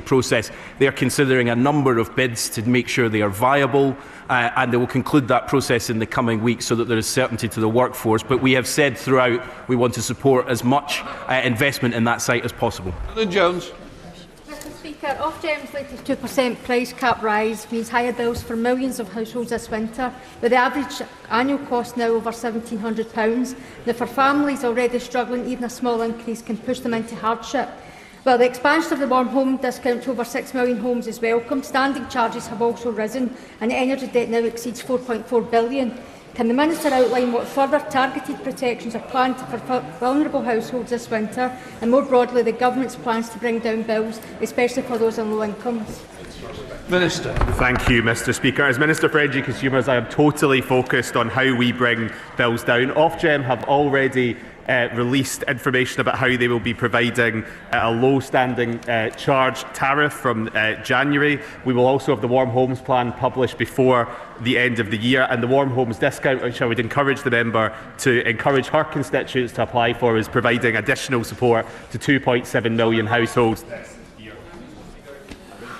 process. They are considering a number of bids to make sure they are viable, and they will conclude that process in the coming weeks so that there is certainty to the workforce. But we have said throughout we want to support as much investment in that site as possible. Jones. Mr Speaker, Ofgem's latest 2% price cap rise means higher bills for millions of households this winter, with the average annual cost now over £1,700. Now, for families already struggling, even a small increase can push them into hardship. Well, the expansion of the warm home discount to over 6 million homes is welcome. Standing charges have also risen, and the energy debt now exceeds £4.4 billion. Can the Minister outline what further targeted protections are planned for vulnerable households this winter, and more broadly the Government's plans to bring down bills, especially for those on low incomes? Minister. Thank you, Mr Speaker. As Minister for Energy Consumers, I am totally focused on how we bring bills down. Ofgem have already released information about how they will be providing a low-standing charge tariff from January. We will also have the Warm Homes Plan published before the end of the year, and the Warm Homes discount, which I would encourage the member to encourage her constituents to apply for, is providing additional support to 2.7 million households.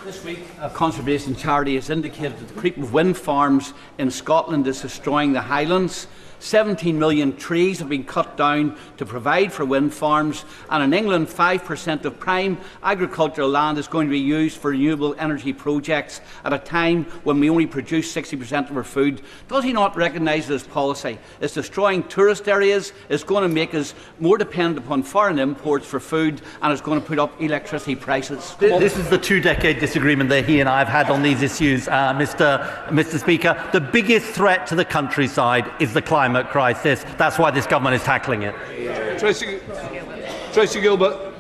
This week, a conservation charity has indicated that the creep of wind farms in Scotland is destroying the Highlands. 17 million trees have been cut down to provide for wind farms, and in England 5% of prime agricultural land is going to be used for renewable energy projects at a time when we only produce 60% of our food. Does he not recognise this policy is destroying tourist areas, is going to make us more dependent upon foreign imports for food, and is going to put up electricity prices? This is the two-decade disagreement that he and I have had on these issues, Mr Speaker. The biggest threat to the countryside is the climate crisis. That's why this government is tackling it. Tracy Gilbert.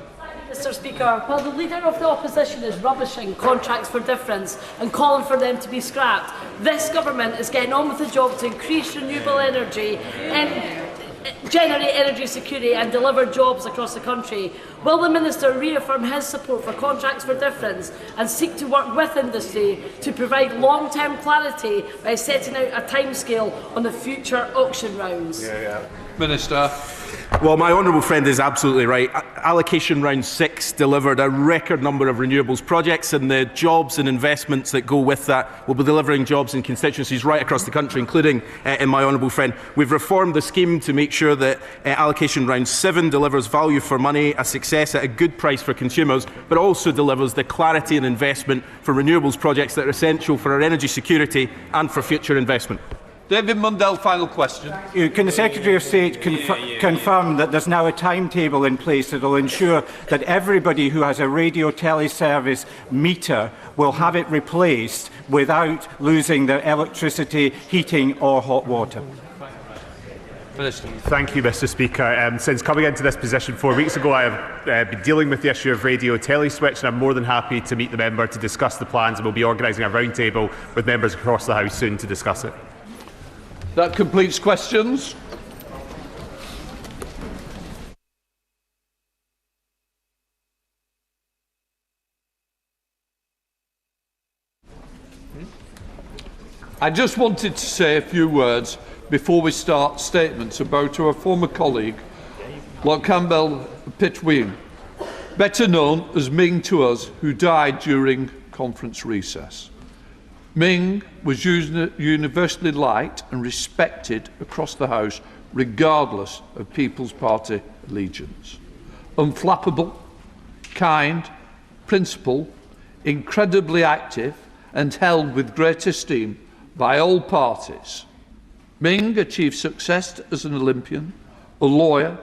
Mr Speaker, while the Leader of the Opposition is rubbishing contracts for difference and calling for them to be scrapped, this government is getting on with the job to increase renewable energy and generate energy security and deliver jobs across the country. Will the Minister reaffirm his support for contracts for difference and seek to work with industry to provide long-term clarity by setting out a timescale on the future auction rounds? Minister. Well, my honourable friend is absolutely right. Allocation Round 6 delivered a record number of renewables projects, and the jobs and investments that go with that will be delivering jobs in constituencies right across the country, including in my honourable friend. We've reformed the scheme to make sure that Allocation Round 7 delivers value for money, a success at a good price for consumers, but also delivers the clarity and investment for renewables projects that are essential for our energy security and for future investment. David Mundell, final question. Can the Secretary of State confirm that there's now a timetable in place that will ensure that everybody who has a radio teleservice meter will have it replaced without losing their electricity, heating or hot water? Minister. Thank you, Mr Speaker. Since coming into this position 4 weeks ago, I have been dealing with the issue of radio tele-switch, and I'm more than happy to meet the member to discuss the plans, and we'll be organising a roundtable with members across the House soon to discuss it. That completes questions. I just wanted to say a few words before we start statements about our former colleague, Lord Campbell Pitwin, better known as Ming to us, who died during conference recess. Ming was universally liked and respected across the House, regardless of People's Party allegiance. Unflappable, kind, principled, incredibly active and held with great esteem by all parties. Ming achieved success as an Olympian, a lawyer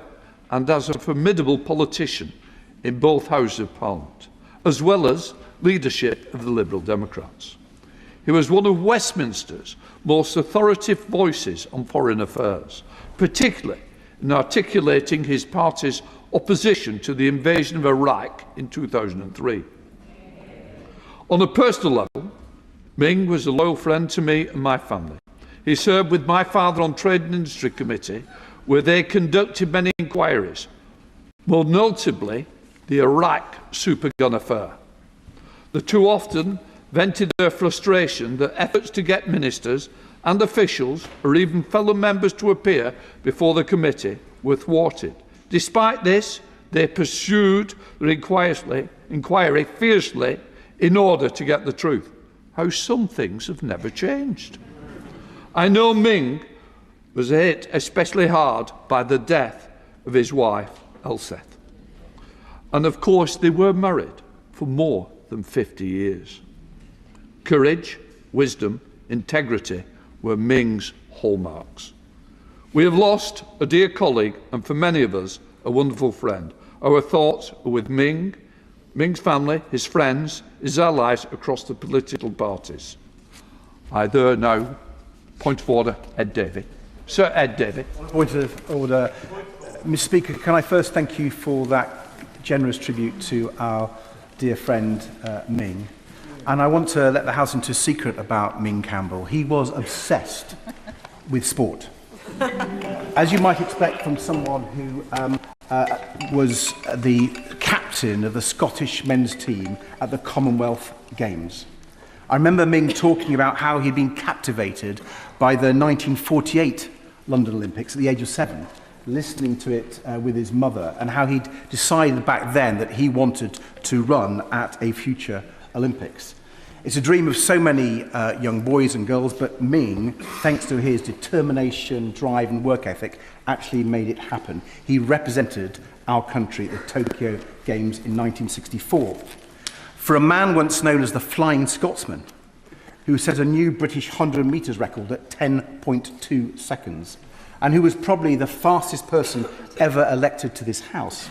and as a formidable politician in both Houses of Parliament, as well as leadership of the Liberal Democrats. He was one of Westminster's most authoritative voices on foreign affairs, particularly in articulating his party's opposition to the invasion of Iraq in 2003. On a personal level, Ming was a loyal friend to me and my family. He served with my father on Trade and Industry Committee, where they conducted many inquiries, more notably the Iraq supergun affair. The two often vented their frustration that efforts to get ministers and officials, or even fellow members, to appear before the committee were thwarted. Despite this, They pursued the inquiry fiercely in order to get the truth. How some things have never changed. I know Ming was hit especially hard by the death of his wife, Elseth. And of course, they were married for more than 50 years. Courage, wisdom, integrity were Ming's hallmarks. We have lost a dear colleague and, for many of us, a wonderful friend. Our thoughts are with Ming, Ming's family, his friends, his allies across the political parties. I now, point of order, Ed Davey. Sir Ed Davey. Point of order. Mr. Speaker, can I first thank you for that generous tribute to our dear friend Ming. And I want to let the House into a secret about Ming Campbell. He was obsessed with sport. As you might expect from someone who was the captain of the Scottish men's team at the Commonwealth Games. I remember Ming talking about how he'd been captivated by the 1948 London Olympics at the age of 7, listening to it with his mother, and how he'd decided back then that he wanted to run at a future Olympics. It's a dream of so many young boys and girls, but Ming, thanks to his determination, drive and work ethic, actually made it happen. He represented our country at the Tokyo Games in 1964. For a man once known as the Flying Scotsman, who set a new British 100 metres record at 10.2 seconds, and who was probably the fastest person ever elected to this House.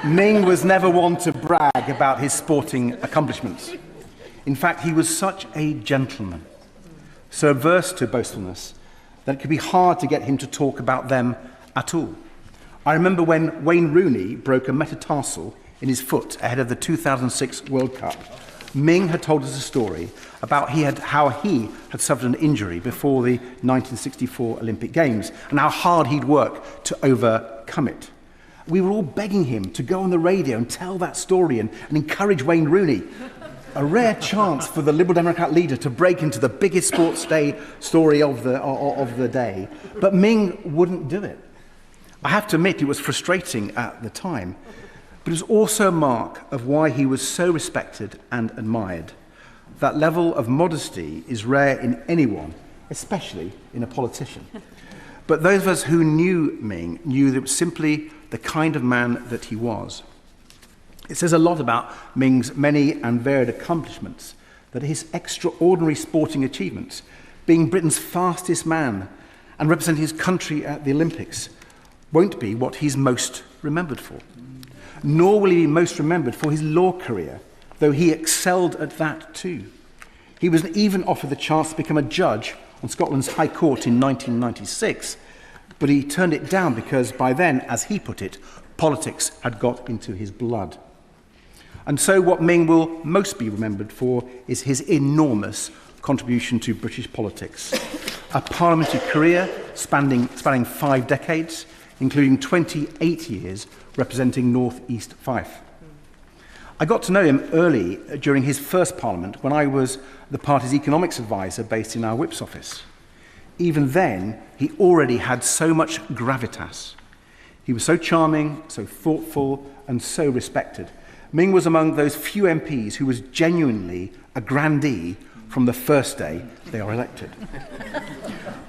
Ming was never one to brag about his sporting accomplishments. In fact, he was such a gentleman, so averse to boastfulness, that it could be hard to get him to talk about them at all. I remember when Wayne Rooney broke a metatarsal in his foot ahead of the 2006 World Cup. Ming had told us a story about how he had suffered an injury before the 1964 Olympic Games and how hard he'd worked to overcome it. We were all begging him to go on the radio and tell that story and encourage Wayne Rooney. A rare chance for the Liberal Democrat leader to break into the biggest sports day story of the day. But Ming wouldn't do it. I have to admit it was frustrating at the time, but it was also a mark of why he was so respected and admired. That level of modesty is rare in anyone, especially in a politician. But those of us who knew Ming knew that it was simply the kind of man that he was. It says a lot about Ming's many and varied accomplishments, that his extraordinary sporting achievements, being Britain's fastest man and representing his country at the Olympics, won't be what he's most remembered for. Nor will he be most remembered for his law career, though he excelled at that too. He was even offered the chance to become a judge on Scotland's High Court in 1996, but he turned it down because by then, as he put it, politics had got into his blood. And so what Ming will most be remembered for is his enormous contribution to British politics. A parliamentary career spanning 5 decades, including 28 years representing North East Fife. I got to know him early during his first parliament when I was the party's economics advisor based in our whip's office. Even then, he already had so much gravitas. He was so charming, so thoughtful, and so respected. Ming was among those few MPs who was genuinely a grandee from the first day they are elected.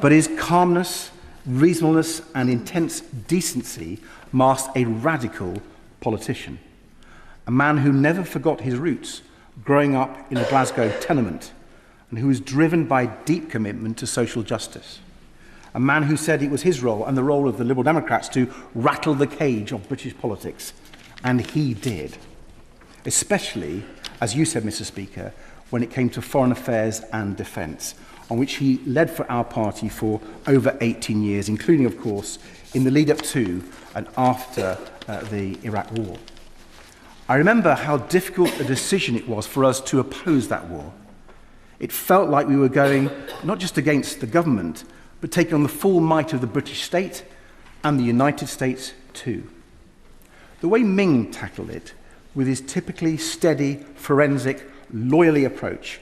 But his calmness, reasonableness, and intense decency masked a radical politician. A man who never forgot his roots, growing up in a Glasgow tenement, and who was driven by deep commitment to social justice. A man who said it was his role and the role of the Liberal Democrats to rattle the cage of British politics, and he did. Especially, as you said, Mr. Speaker, when it came to foreign affairs and defence, on which he led for our party for over 18 years, including, of course, in the lead-up to and after the Iraq War. I remember how difficult a decision it was for us to oppose that war. It felt like we were going not just against the government, but taking on the full might of the British state and the United States too. The way Ming tackled it, with his typically steady, forensic, lawyerly approach,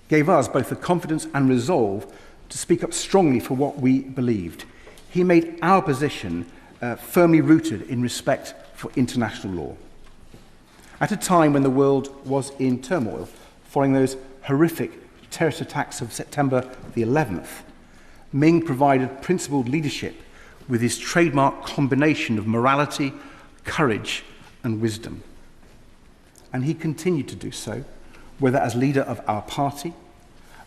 gave us both the confidence and resolve to speak up strongly for what we believed. he made our position firmly rooted in respect for international law. At a time when the world was in turmoil, following those horrific terrorist attacks of September the 11th, Ming provided principled leadership with his trademark combination of morality, courage, and wisdom. And he continued to do so, whether as leader of our party,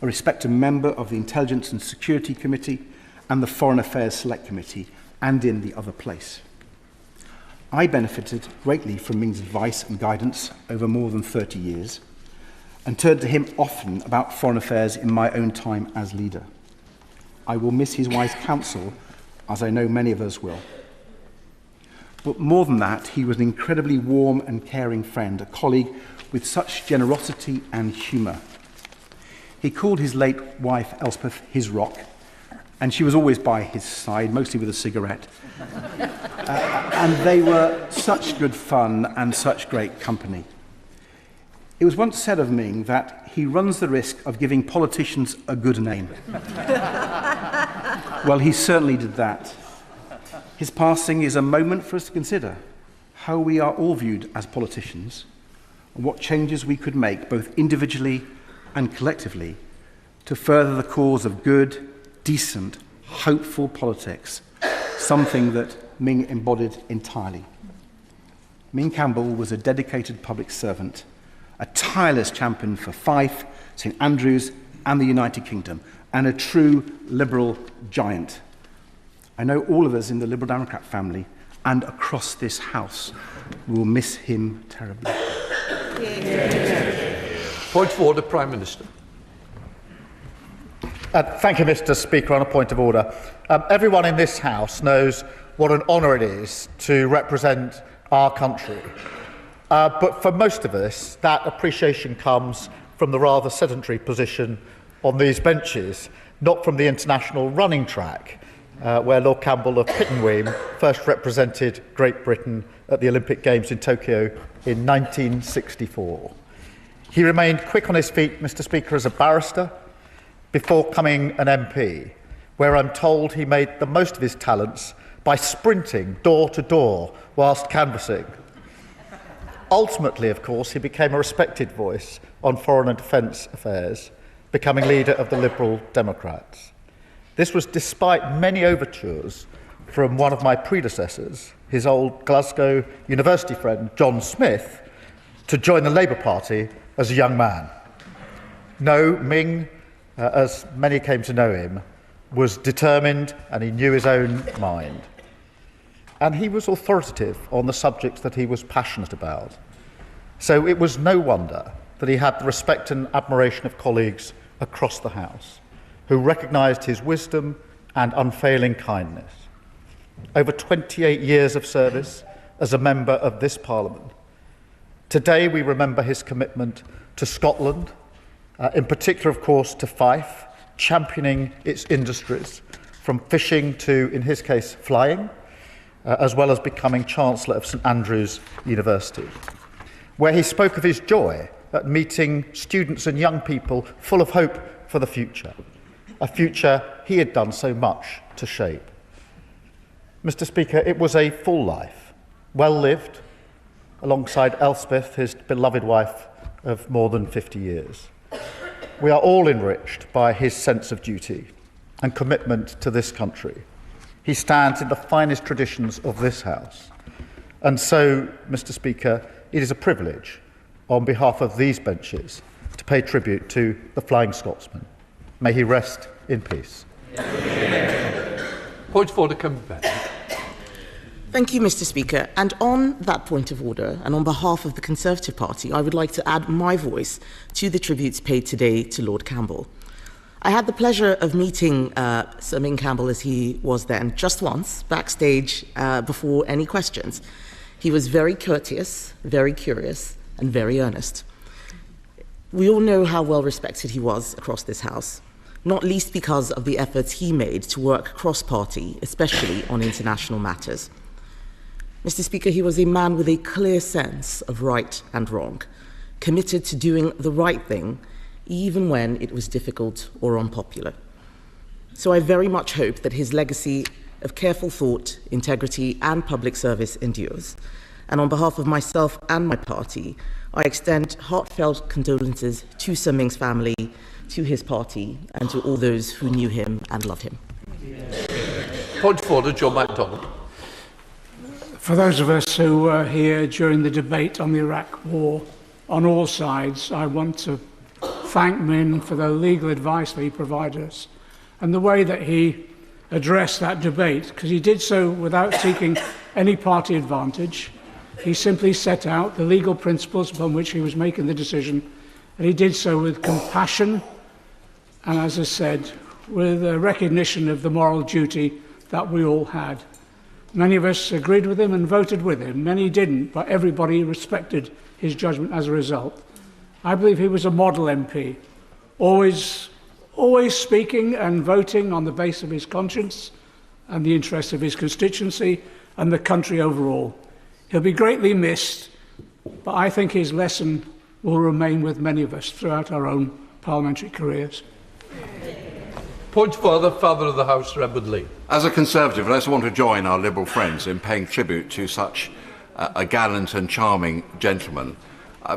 a respected member of the Intelligence and Security Committee and the Foreign Affairs Select Committee, and in the other place. I benefited greatly from Ming's advice and guidance over more than 30 years, and turned to him often about foreign affairs in my own time as leader. I will miss his wise counsel, as I know many of us will. But more than that, he was an incredibly warm and caring friend, a colleague with such generosity and humour. He called his late wife, Elspeth, his rock, and she was always by his side, mostly with a cigarette. And they were such good fun and such great company. It was once said of Ming that he runs the risk of giving politicians a good name. Well, he certainly did that. His passing is a moment for us to consider how we are all viewed as politicians and what changes we could make, both individually and collectively, to further the cause of good, decent, hopeful politics, something that Ming embodied entirely. Ming Campbell was a dedicated public servant, a tireless champion for Fife, St Andrews and the United Kingdom, and a true liberal giant. I know all of us in the Liberal Democrat family and across this House will miss him terribly. Point of order, Prime Minister. Thank you, Mr. Speaker. On a point of order, everyone in this House knows what an honour it is to represent our country. But for most of us, that appreciation comes from the rather sedentary position on these benches, not from the international running track, where Lord Campbell of Pittenweem first represented Great Britain at the Olympic Games in Tokyo in 1964. He remained quick on his feet, Mr. Speaker, as a barrister, before becoming an MP, where I'm told he made the most of his talents by sprinting door to door whilst canvassing. Ultimately, of course, he became a respected voice on foreign and defence affairs, becoming leader of the Liberal Democrats. This was despite many overtures from one of my predecessors, his old Glasgow University friend, John Smith, to join the Labour Party as a young man. No, Ming, as many came to know him, was determined and he knew his own mind. And he was authoritative on the subjects that he was passionate about. So it was no wonder that he had the respect and admiration of colleagues across the House, who recognised his wisdom and unfailing kindness. Over 28 years of service as a member of this Parliament. Today we remember his commitment to Scotland, in particular, of course, to Fife, championing its industries, from fishing to, in his case, flying, as well as becoming Chancellor of St Andrews University, where he spoke of his joy at meeting students and young people full of hope for the future, a future he had done so much to shape. Mr. Speaker, it was a full life, well lived, alongside Elspeth, his beloved wife of more than 50 years. We are all enriched by his sense of duty and commitment to this country. He stands in the finest traditions of this House. And so, Mr. Speaker, it is a privilege, on behalf of these benches, to pay tribute to the Flying Scotsman. May he rest in peace. Point of order, Campbell. Thank you, Mr. Speaker. And on that point of order, and on behalf of the Conservative Party, I would like to add my voice to the tributes paid today to Lord Campbell. I had the pleasure of meeting Sir Ming Campbell, as he was then, just once, backstage, before any questions. He was very courteous, very curious, and very earnest. We all know how well respected he was across this House, not least because of the efforts he made to work cross-party, especially on international matters. Mr. Speaker, he was a man with a clear sense of right and wrong, committed to doing the right thing, even when it was difficult or unpopular. So I very much hope that his legacy of careful thought, integrity and public service endures. And on behalf of myself and my party, I extend heartfelt condolences to Sir Ming's family, to his party and to all those who knew him and loved him. Point of order, John MacDonald. For those of us who were here during the debate on the Iraq War, on all sides, I want to thank Ming for the legal advice that he provided us and the way that he addressed that debate, because he did so without seeking any party advantage. He simply set out the legal principles upon which he was making the decision, and he did so with compassion and, as I said, with a recognition of the moral duty that we all had. Many of us agreed with him and voted with him. Many didn't, but everybody respected his judgment as a result. I believe he was a model MP, always speaking and voting on the basis of his conscience and the interests of his constituency and the country overall. He'll be greatly missed, but I think his lesson will remain with many of us throughout our own parliamentary careers. Point of order, Father of the House, Redwood Lee. As a Conservative, I just want to join our Liberal friends in paying tribute to such a gallant and charming gentleman.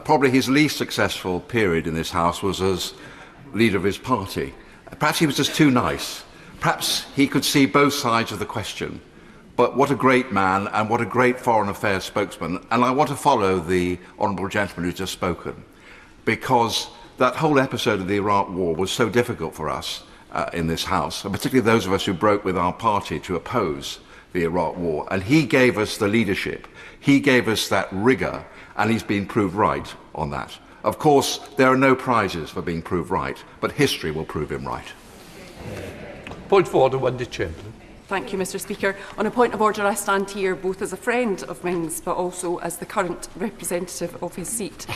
Probably his least successful period in this House was as leader of his party. Perhaps he was just too nice. Perhaps he could see both sides of the question. But what a great man and what a great foreign affairs spokesman. And I want to follow the honourable gentleman who's just spoken, because that whole episode of the Iraq War was so difficult for us in this House, and particularly those of us who broke with our party to oppose the Iraq War. And he gave us the leadership. He gave us that rigour, and he's been proved right on that. Of course, there are no prizes for being proved right, but history will prove him right. Point of order, Wendy Chamberlain. Thank you, Mr. Speaker. On a point of order, I stand here both as a friend of Ming's, but also as the current representative of his seat.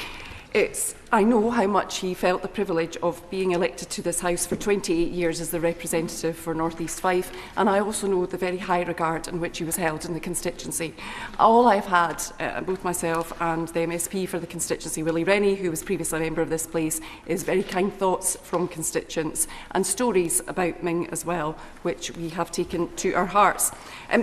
I know how much he felt the privilege of being elected to this House for 28 years as the representative for North East Fife, and I also know the very high regard in which he was held in the constituency. All I've had, both myself and the MSP for the constituency, Willie Rennie, who was previously a member of this place, is very kind thoughts from constituents and stories about Ming as well, which we have taken to our hearts.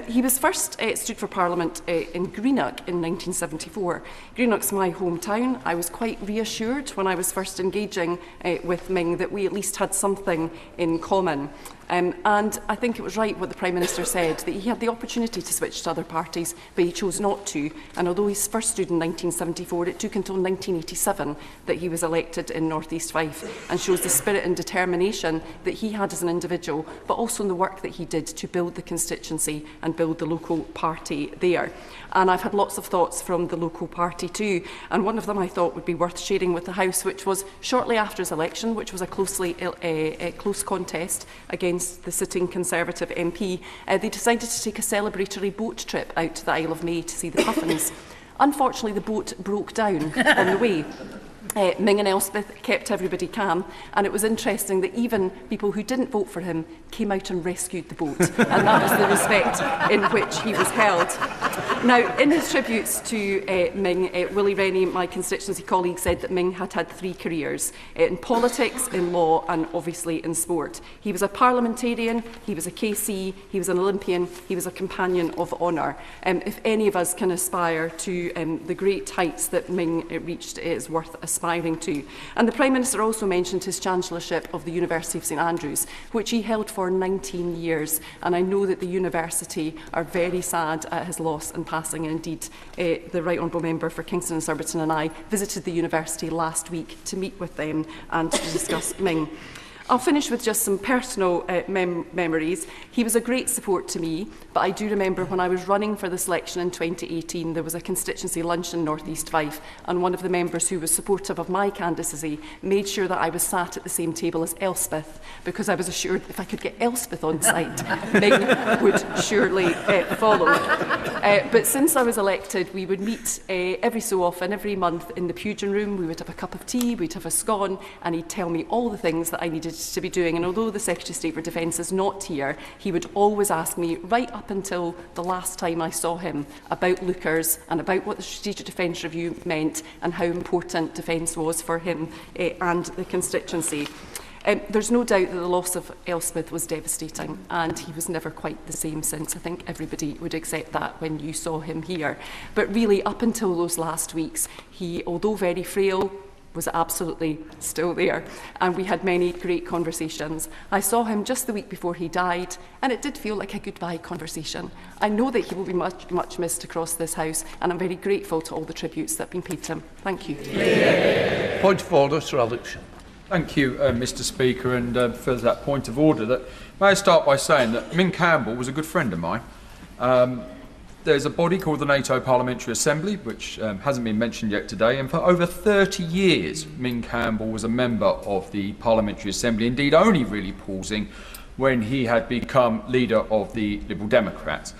He was first stood for Parliament in Greenock in 1974. Greenock's my hometown. I was quite reassured when I was first engaging with Ming that we at least had something in common. And I think it was right what the Prime Minister said, that he had the opportunity to switch to other parties, but he chose not to. And although he first stood in 1974, it took until 1987 that he was elected in North East Fife, and shows the spirit and determination that he had as an individual, but also in the work that he did to build the constituency and build the local party there. And I've had lots of thoughts from the local party too, and one of them I thought would be worth sharing with the House, which was shortly after his election, which was a close contest against the sitting Conservative MP, they decided to take a celebratory boat trip out to the Isle of May to see the puffins. Unfortunately, the boat broke down on the way. Ming and Elspeth kept everybody calm, and it was interesting that even people who didn't vote for him came out and rescued the boat, and that was the respect in which he was held. Now, in his tributes to Ming, Willie Rennie, my constituency colleague, said that Ming had had 3 careers, in politics, in law and obviously in sport. He was a parliamentarian, he was a KC, he was an Olympian, he was a companion of honour. If any of us can aspire to the great heights that Ming reached, it is worth aspiring to. And the Prime Minister also mentioned his chancellorship of the University of St Andrews, which he held for 19 years. And I know that the university are very sad at his loss and passing. And indeed, the Right Honourable Member for Kingston and Surbiton and I visited the university last week to meet with them and to discuss Ming. I'll finish with just some personal memories. He was a great support to me, but I do remember when I was running for this election in 2018, there was a constituency lunch in North East Fife, and one of the members who was supportive of my candidacy made sure that I was sat at the same table as Elspeth, because I was assured if I could get Elspeth on site, Ming would surely follow. But since I was elected, we would meet every so often, every month in the Pugin room. We would have a cup of tea, we'd have a scone, and he'd tell me all the things that I needed to be doing. And although the Secretary of State for Defence is not here, he would always ask me, right up until the last time I saw him, about lookers and about what the Strategic Defence Review meant and how important defence was for him and the constituency. There's no doubt that the loss of Elspeth was devastating, and he was never quite the same since. I think everybody would accept that when you saw him here. But really, up until those last weeks, he, although very frail, was absolutely still there, and we had many great conversations. I saw him just the week before he died, and it did feel like a goodbye conversation. I know that he will be much missed across this House, and I'm very grateful to all the tributes that have been paid to him. Thank you. Point of order, Sir Alex. Thank you, Mr Speaker, and for that point of order, may I start by saying that Ming Campbell was a good friend of mine. There's a body called the NATO Parliamentary Assembly, which hasn't been mentioned yet today, and for over 30 years Ming Campbell was a member of the Parliamentary Assembly, indeed only really pausing when he had become leader of the Liberal Democrats.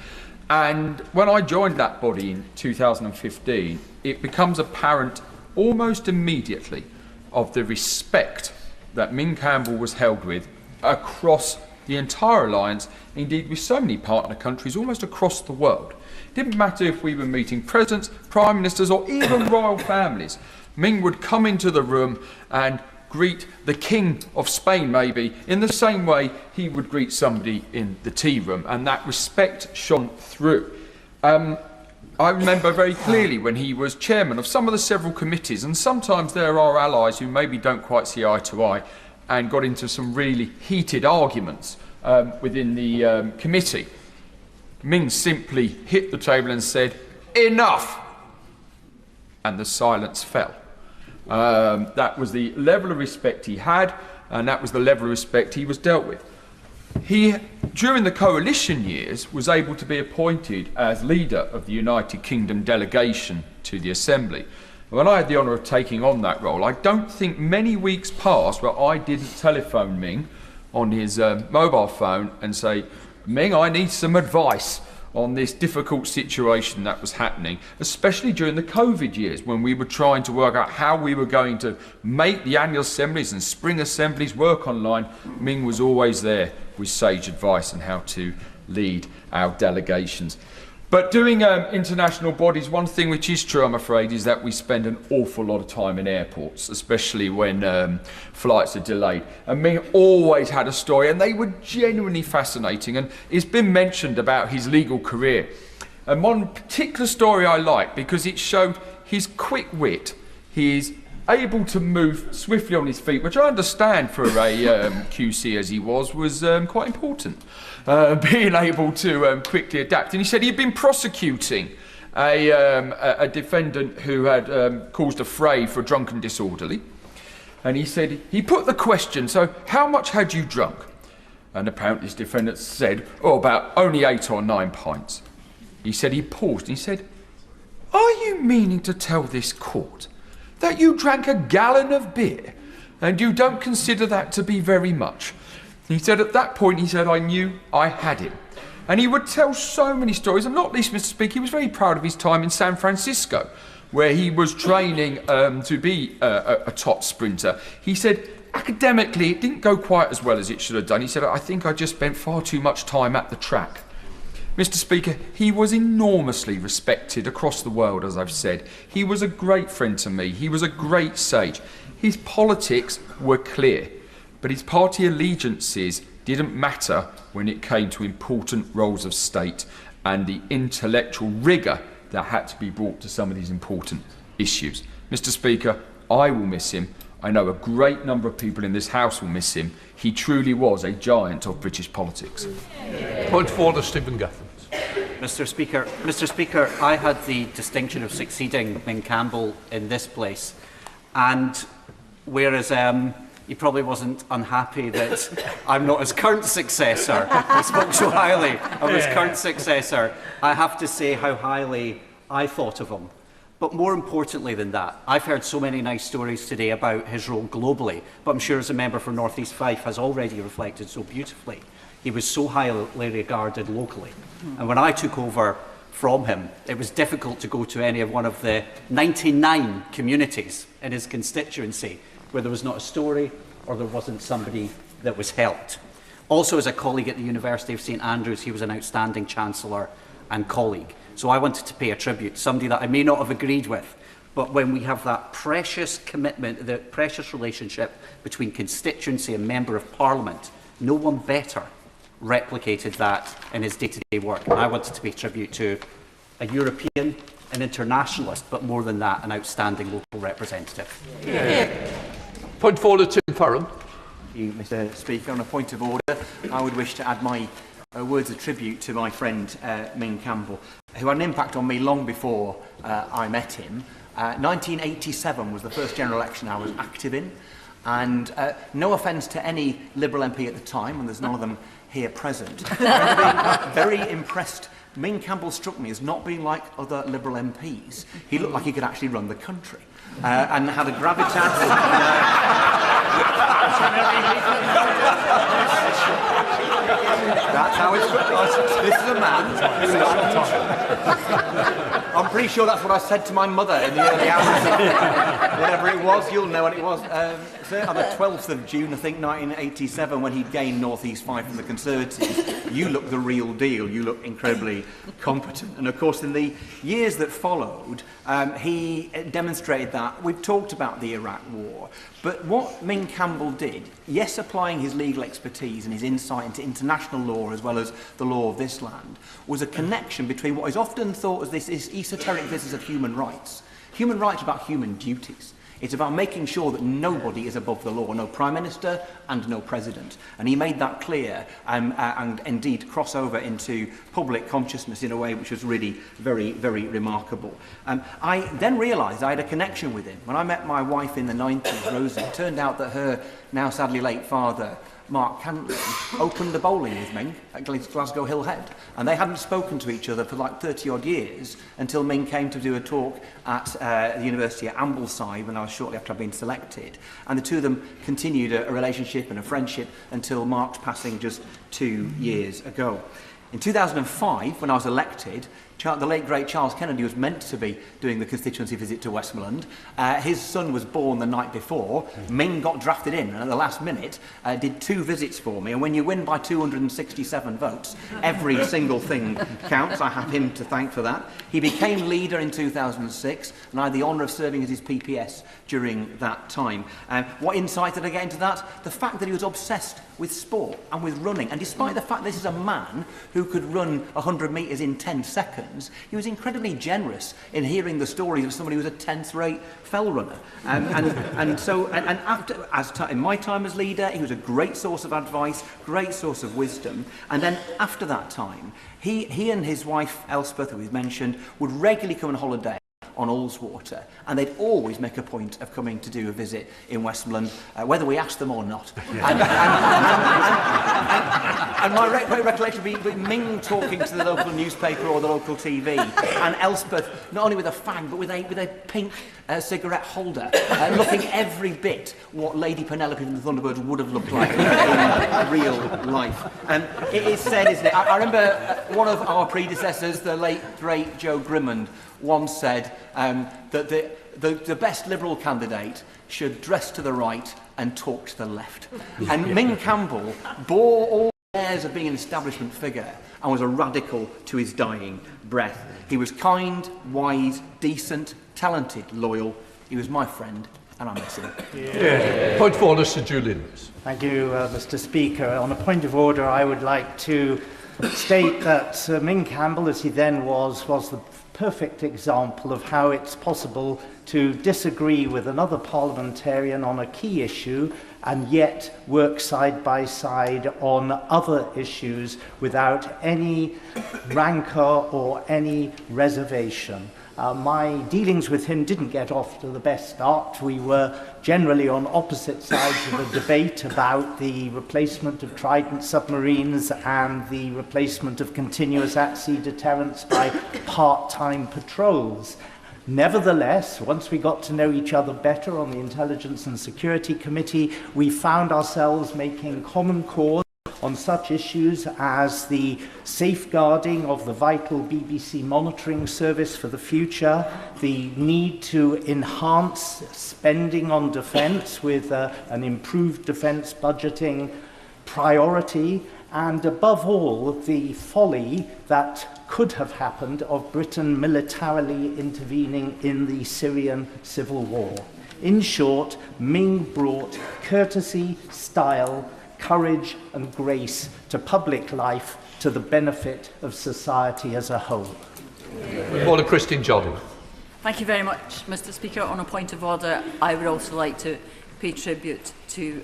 And when I joined that body in 2015, it becomes apparent almost immediately of the respect that Ming Campbell was held with across the entire alliance, indeed with so many partner countries almost across the world. It didn't matter if we were meeting presidents, prime ministers or even royal families. Ming would come into the room and greet the King of Spain maybe in the same way he would greet somebody in the tea room, and that respect shone through. I remember very clearly when he was chairman of some of the several committees, and sometimes there are allies who maybe don't quite see eye to eye and got into some really heated arguments within the committee. Ming simply hit the table and said, "Enough!" And the silence fell. That was the level of respect he had, and that was the level of respect he was dealt with. He, during the coalition years, was able to be appointed as leader of the United Kingdom delegation to the Assembly. When I had the honour of taking on that role, I don't think many weeks passed where I didn't telephone Ming on his mobile phone and say, "Ming, I need some advice on this difficult situation that was happening," especially during the COVID years when we were trying to work out how we were going to make the annual assemblies and spring assemblies work online. Ming was always there with sage advice on how to lead our delegations. But doing international bodies, one thing which is true, I'm afraid, is that we spend an awful lot of time in airports, especially when flights are delayed. And Ming always had a story, and they were genuinely fascinating. And it's been mentioned about his legal career. And one particular story I like, because it showed his quick wit. He is able to move swiftly on his feet, which I understand for a QC as he was quite important. Being able to quickly adapt. And he said he'd been prosecuting a defendant who had caused a fray for drunken disorderly. And he said, he put the question, "So how much had you drunk?" And apparently this defendant said, "Oh, about only 8 or 9 pints. He said he paused and he said, "Are you meaning to tell this court that you drank a gallon of beer and you don't consider that to be very much?" He said at that point, he said, "I knew I had him." And he would tell so many stories, and not least, Mr. Speaker, he was very proud of his time in San Francisco, where he was training to be a top sprinter. He said, academically, it didn't go quite as well as it should have done. He said, "I think I just spent far too much time at the track." Mr. Speaker, he was enormously respected across the world, as I've said. He was a great friend to me. He was a great sage. His politics were clear, but his party allegiances didn't matter when it came to important roles of state and the intellectual rigour that had to be brought to some of these important issues. Mr. Speaker, I will miss him. I know a great number of people in this House will miss him. He truly was a giant of British politics. Point of order, Stephen Guthrie. Mr. Speaker, I had the distinction of succeeding Ming Campbell in this place, and whereas he probably wasn't unhappy that I'm not his current successor, he spoke so highly of his current successor, I have to say how highly I thought of him. But more importantly than that, I've heard so many nice stories today about his role globally, but I'm sure as a member for North East Fife has already reflected so beautifully. He was so highly regarded locally. And when I took over from him, it was difficult to go to any of one of the 99 communities in his constituency where there was not a story or there wasn't somebody that was helped. Also, as a colleague at the University of St Andrews, he was an outstanding Chancellor and colleague. So I wanted to pay a tribute to somebody that I may not have agreed with, But when we have that precious commitment, the precious relationship between constituency and Member of Parliament, no one better replicated that in his day-to-day work. And I wanted to pay tribute to a European, an internationalist, but more than that, an outstanding local representative. Point of order, Tim Farron. Thank you, Mr. Speaker. On a point of order, I would wish to add my words of tribute to my friend Ming Campbell, who had an impact on me long before I met him. 1987 was the first general election I was active in, and no offence to any Liberal MP at the time, and there's none of them here present, I'm very impressed. Ming Campbell struck me as not being like other Liberal MPs. He looked like he could actually run the country and had a gravitas. That's how it's. This is a man. I'm pretty sure that's what I said to my mother in the early hours. Whatever it was, you'll know what it was. On the 12th of June, I think, 1987, when he gained North East 5 from the Conservatives, you look the real deal. You look incredibly competent. And of course, in the years that followed, he demonstrated that. We've talked about the Iraq War, but what Ming Campbell did, yes, applying his legal expertise and his insight into international law as well as the law of this land, was a connection between what is often thought as this esoteric business of human rights. Human rights are about human duties. It's about making sure that nobody is above the law, no Prime Minister and no President. And he made that clear and indeed cross over into public consciousness in a way which was really very, very remarkable. I then realised I had a connection with him. When I met my wife in the 90s, Rosie, it turned out that her now sadly late father, Mark Cantley, opened a bowling with Ming at Glasgow Hill Head. And they hadn't spoken to each other for like 30-odd years until Ming came to do a talk at the University at Ambleside when I was shortly after I'd been selected. And the two of them continued a relationship and a friendship until Mark's passing just 2 years ago. In 2005, when I was elected, the late, great Charles Kennedy was meant to be doing the constituency visit to Westmoreland. His son was born the night before. Ming got drafted in, and at the last minute did 2 visits for me. And when you win by 267 votes, every single thing counts. I have him to thank for that. He became leader in 2006, and I had the honour of serving as his PPS during that time. What insight did I get into that? The fact that he was obsessed with sport and with running. And despite the fact this is a man who could run 100 metres in 10 seconds, he was incredibly generous in hearing the stories of somebody who was a 10th-rate fell runner. In my time as leader, he was a great source of advice, great source of wisdom. And then after that time, he and his wife, Elspeth, who we've mentioned, would regularly come on holiday on Ullswater, and they'd always make a point of coming to do a visit in Westmoreland, whether we asked them or not. And my recollection would be Ming talking to the local newspaper or the local TV, and Elspeth not only with a fag but with a pink cigarette holder, looking every bit what Lady Penelope from the Thunderbirds would have looked like in real life. It is said, isn't it? I remember one of our predecessors, the late great Joe Grimmond, once said that the best Liberal candidate should dress to the right and talk to the left. And Ming Campbell bore all the airs of being an establishment figure and was a radical to his dying breath. He was kind, wise, decent, talented, loyal. He was my friend, and I miss him. Point of order, Sir Julian. Thank you, Mr. Speaker. On a point of order, I would like to state that Ming Campbell, as he then was the perfect example of how it's possible to disagree with another parliamentarian on a key issue and yet work side by side on other issues without any rancour or any reservation. My dealings with him didn't get off to the best start. We were generally on opposite sides of a debate about the replacement of Trident submarines and the replacement of continuous at-sea deterrence by part-time patrols. Nevertheless, once we got to know each other better on the Intelligence and Security Committee, we found ourselves making common cause on such issues as the safeguarding of the vital BBC monitoring service for the future, the need to enhance spending on defence with an improved defence budgeting priority, and above all, the folly that could have happened of Britain militarily intervening in the Syrian civil war. In short, Ming brought courtesy, style, courage and grace to public life to the benefit of society as a whole. Order, Christine Jordan. Thank you very much, Mr. Speaker. On a point of order, I would also like to pay tribute to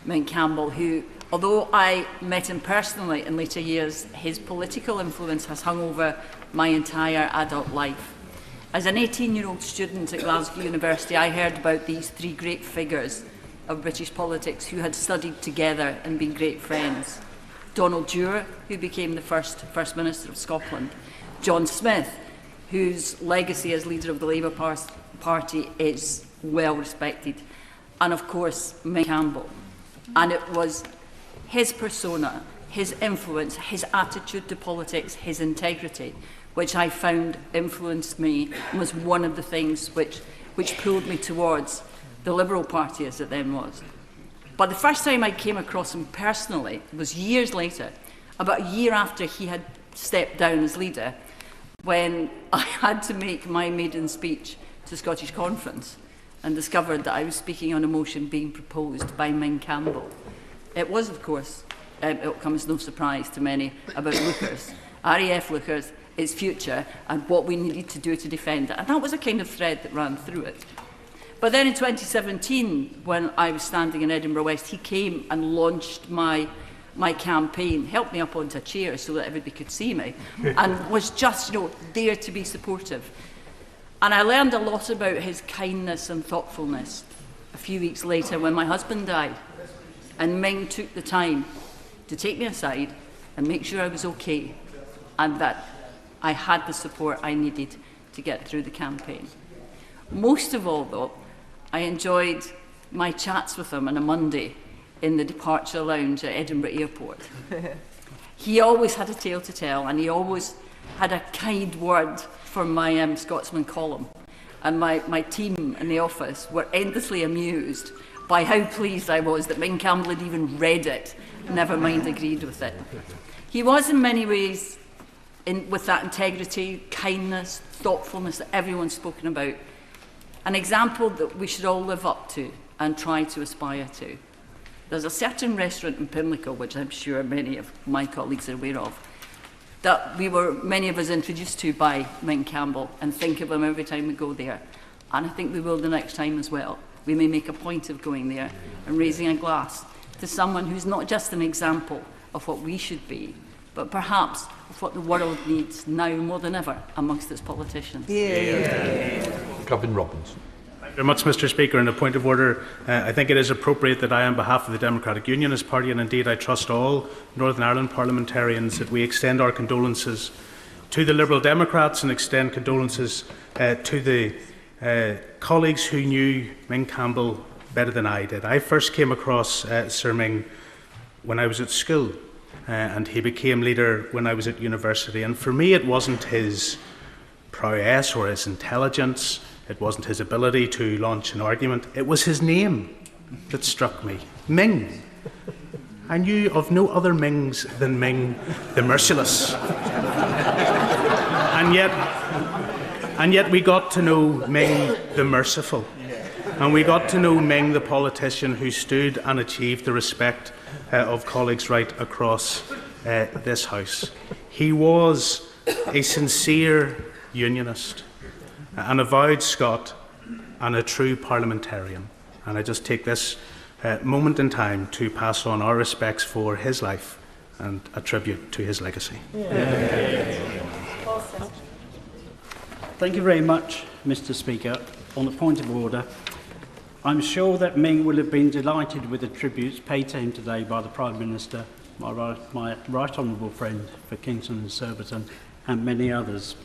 Ming Campbell, who, although I met him personally in later years, his political influence has hung over my entire adult life. As an 18-year-old student at Glasgow University, I heard about these three great figures of British politics who had studied together and been great friends. Donald Dewar, who became the First Minister of Scotland. John Smith, whose legacy as leader of the Labour Party is well respected. And of course, Ming Campbell. And it was his persona, his influence, his attitude to politics, his integrity, which I found influenced me and was one of the things which pulled me towards the Liberal Party as it then was. But the first time I came across him personally was years later, about a year after he had stepped down as leader, when I had to make my maiden speech to Scottish Conference and discovered that I was speaking on a motion being proposed by Ming Campbell. It was, of course, it comes no surprise to many, about Lookers, RAF Lookers, its future, and what we needed to do to defend it. And that was a kind of thread that ran through it. But then in 2017, when I was standing in Edinburgh West, he came and launched my campaign, helped me up onto a chair so that everybody could see me, and was just, there to be supportive. And I learned a lot about his kindness and thoughtfulness a few weeks later when my husband died. And Ming took the time to take me aside and make sure I was okay, and that I had the support I needed to get through the campaign. Most of all, though, I enjoyed my chats with him on a Monday in the departure lounge at Edinburgh Airport. He always had a tale to tell, and he always had a kind word for my Scotsman column. And my team in the office were endlessly amused by how pleased I was that Ming Campbell had even read it, never mind agreed with it. He was in many ways, with that integrity, kindness, thoughtfulness that everyone's spoken about, an example that we should all live up to and try to aspire to. There's a certain restaurant in Pimlico, which I'm sure many of my colleagues are aware of, that many of us introduced to by Ming Campbell and think of him every time we go there. And I think we will the next time as well. We may make a point of going there and raising a glass to someone who's not just an example of what we should be, but perhaps of what the world needs now more than ever amongst its politicians. Gavin Robbins. Thank you very much, Mr. Speaker. In a point of order, I think it is appropriate that I, on behalf of the Democratic Unionist Party, and indeed I trust all Northern Ireland parliamentarians, that we extend our condolences to the Liberal Democrats and extend condolences to the colleagues who knew Ming Campbell better than I did. I first came across Sir Ming when I was at school, and he became leader when I was at university. And for me, it wasn't his prowess or his intelligence, it wasn't his ability to launch an argument, it was his name that struck me. Ming. I knew of no other Mings than Ming the Merciless. And yet we got to know Ming the Merciful. And we got to know Ming the politician who stood and achieved the respect of colleagues right across this House. He was a sincere unionist, an avowed Scot, and a true parliamentarian. And I just take this moment in time to pass on our respects for his life and a tribute to his legacy. Thank you very much, Mr. Speaker. On a point of order, I'm sure that Ming will have been delighted with the tributes paid to him today by the Prime Minister, my right honourable friend for Kingston and Surbiton, and many others.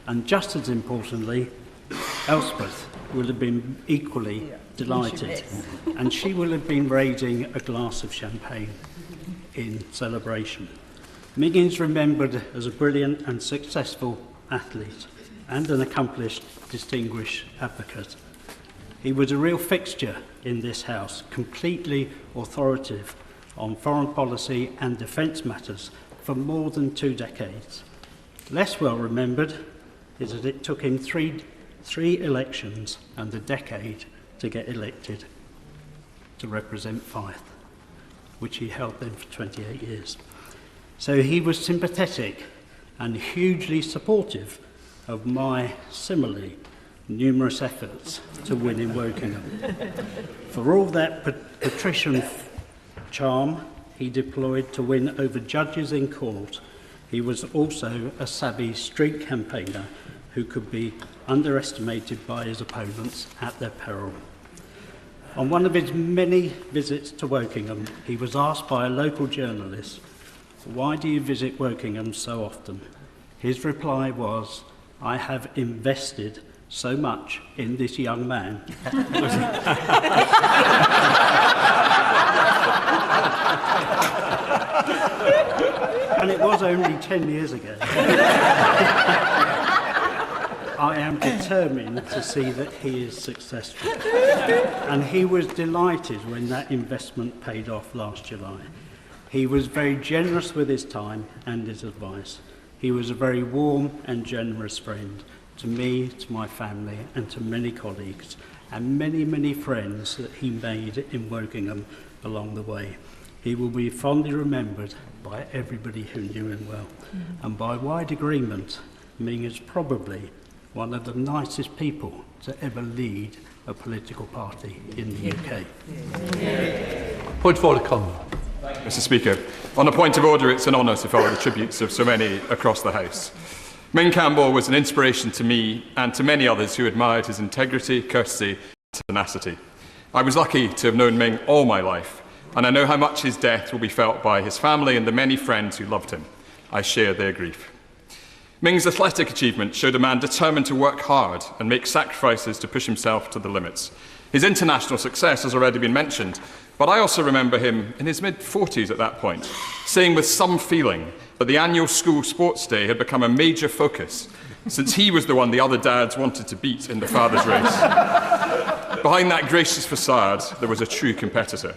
And just as importantly, Elspeth will have been equally delighted, and she will have been raising a glass of champagne in celebration. Ming is remembered as a brilliant and successful athlete and an accomplished, distinguished advocate. He was a real fixture in this House, completely authoritative on foreign policy and defence matters for more than 2 decades. Less well remembered is that it took him three elections and a decade to get elected to represent Fife, which he held then for 28 years. So he was sympathetic and hugely supportive of my similarly numerous efforts to win in Wokingham. For all that patrician charm he deployed to win over judges in court, he was also a savvy street campaigner who could be underestimated by his opponents at their peril. On one of his many visits to Wokingham, he was asked by a local journalist, "Why do you visit Wokingham so often?" His reply was, "I have invested so much in this young man." And it was only 10 years ago. I am determined to see that he is successful. And he was delighted when that investment paid off last July. He was very generous with his time and his advice. He was a very warm and generous friend to me, to my family, and to many colleagues, and many, many friends that he made in Wokingham along the way. He will be fondly remembered by everybody who knew him well. And by wide agreement, Ming is probably one of the nicest people to ever lead a political party in the UK. Point of order, Campbell. Mr. Speaker, on a point of order, it's an honour to follow the tributes of so many across the House. Ming Campbell was an inspiration to me and to many others who admired his integrity, courtesy and tenacity. I was lucky to have known Ming all my life, and I know how much his death will be felt by his family and the many friends who loved him. I share their grief. Ming's athletic achievement showed a man determined to work hard and make sacrifices to push himself to the limits. His international success has already been mentioned, but I also remember him in his mid-40s at that point, saying with some feeling that the annual school sports day had become a major focus, since he was the one the other dads wanted to beat in the father's race. Behind that gracious facade, there was a true competitor.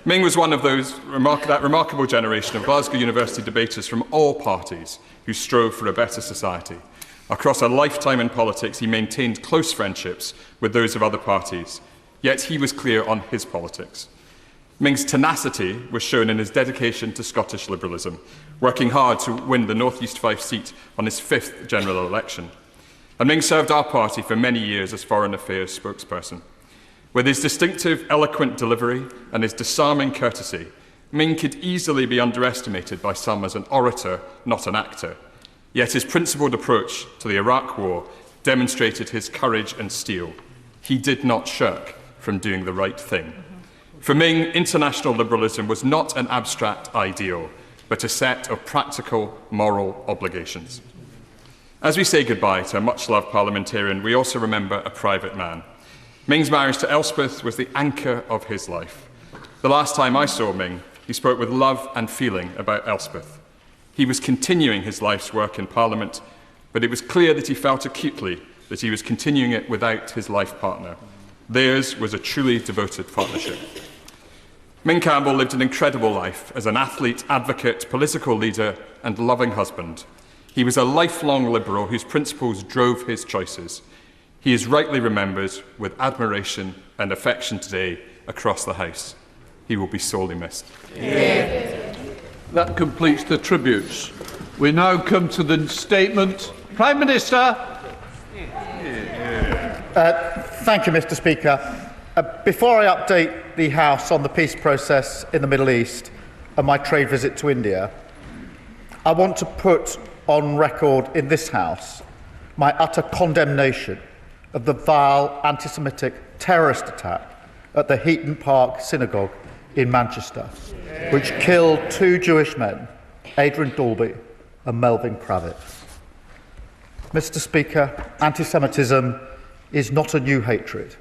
Ming was one of that remarkable generation of Glasgow University debaters from all parties who strove for a better society. Across a lifetime in politics, he maintained close friendships with those of other parties, yet he was clear on his politics. Ming's tenacity was shown in his dedication to Scottish liberalism, working hard to win the North East Fife seat on his 5th general election. And Ming served our party for many years as Foreign Affairs spokesperson. With his distinctive, eloquent delivery and his disarming courtesy, Ming could easily be underestimated by some as an orator, not an actor. Yet his principled approach to the Iraq War demonstrated his courage and steel. He did not shirk from doing the right thing. For Ming, international liberalism was not an abstract ideal, but a set of practical moral obligations. As we say goodbye to a much-loved parliamentarian, we also remember a private man. Ming's marriage to Elspeth was the anchor of his life. The last time I saw Ming, he spoke with love and feeling about Elspeth. He was continuing his life's work in Parliament, but it was clear that he felt acutely that he was continuing it without his life partner. Theirs was a truly devoted partnership. Ming Campbell lived an incredible life as an athlete, advocate, political leader and loving husband. He was a lifelong liberal whose principles drove his choices. He is rightly remembered with admiration and affection today across the House. He will be sorely missed. Yeah. That completes the tributes. We now come to the statement. Prime Minister. Thank you, Mr. Speaker. Before I update the House on the peace process in the Middle East and my trade visit to India, I want to put on record in this House my utter condemnation of the vile anti-Semitic terrorist attack at the Heaton Park Synagogue in Manchester, which killed 2 Jewish men, Adrian Dalby and Melvin Kravitz. Mr. Speaker, anti-Semitism is not a new hatred.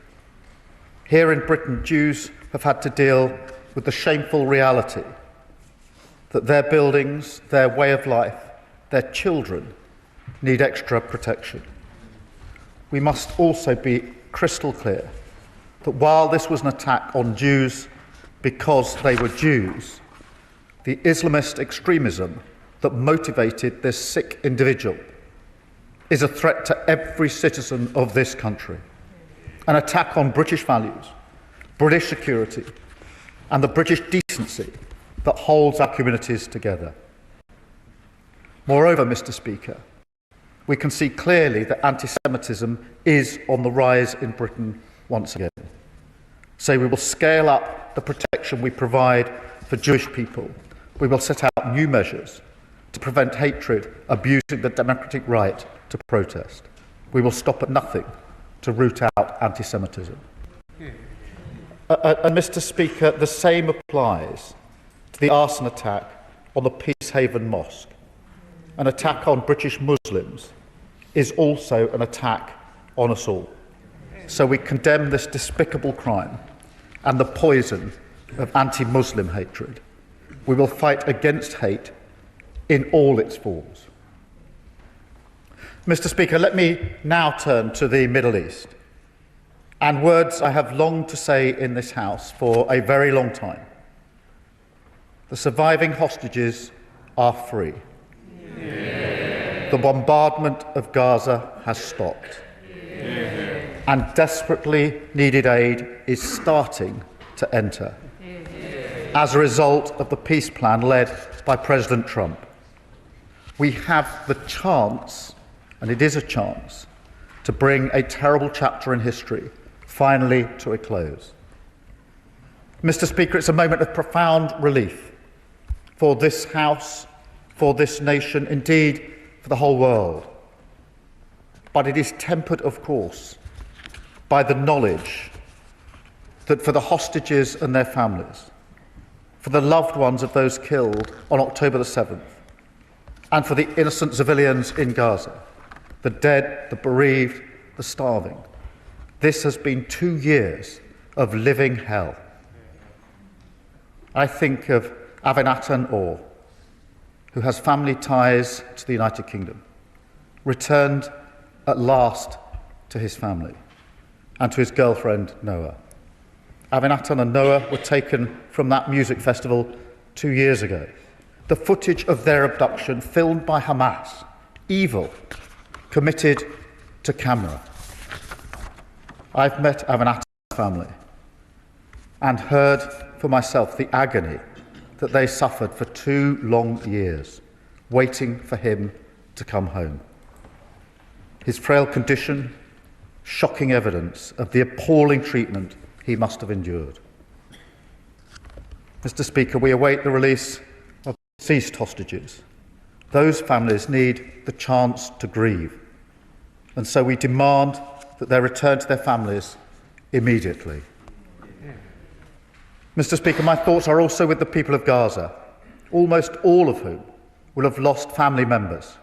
Here in Britain, Jews have had to deal with the shameful reality that their buildings, their way of life, their children need extra protection. We must also be crystal clear that while this was an attack on Jews because they were Jews, the Islamist extremism that motivated this sick individual is a threat to every citizen of this country, an attack on British values, British security, and the British decency that holds our communities together. Moreover, Mr. Speaker, we can see clearly that anti-Semitism is on the rise in Britain once again. So we will scale up the protection we provide for Jewish people. We will set out new measures to prevent hatred abusing the democratic right to protest. We will stop at nothing to root out anti-Semitism. And Mr. Speaker, the same applies to the arson attack on the Peacehaven Mosque. An attack on British Muslims is also an attack on us all. So we condemn this despicable crime and the poison of anti-Muslim hatred. We will fight against hate in all its forms. Mr. Speaker, let me now turn to the Middle East, and words I have longed to say in this House for a very long time. The surviving hostages are free. Yeah. The bombardment of Gaza has stopped. Yeah. And desperately needed aid is starting to enter as a result of the peace plan led by President Trump. We have the chance, and it is a chance, to bring a terrible chapter in history finally to a close. Mr. Speaker, it's a moment of profound relief for this House, for this nation, indeed for the whole world. But it is tempered, of course, by the knowledge that for the hostages and their families, for the loved ones of those killed on October the 7th, and for the innocent civilians in Gaza, the dead, the bereaved, the starving, this has been 2 years of living hell. I think of Avinatan Orr, who has family ties to the United Kingdom, returned at last to his family and to his girlfriend, Noah. Avinatan and Noah were taken from that music festival 2 years ago. The footage of their abduction, filmed by Hamas, evil, committed to camera. I've met Avinatan's family and heard for myself the agony that they suffered for 2 long years, waiting for him to come home. His frail condition, shocking evidence of the appalling treatment he must have endured. Mr. Speaker, we await the release of deceased hostages. Those families need the chance to grieve, and so we demand that they return to their families immediately. Mr. Speaker, my thoughts are also with the people of Gaza, almost all of whom will have lost family members,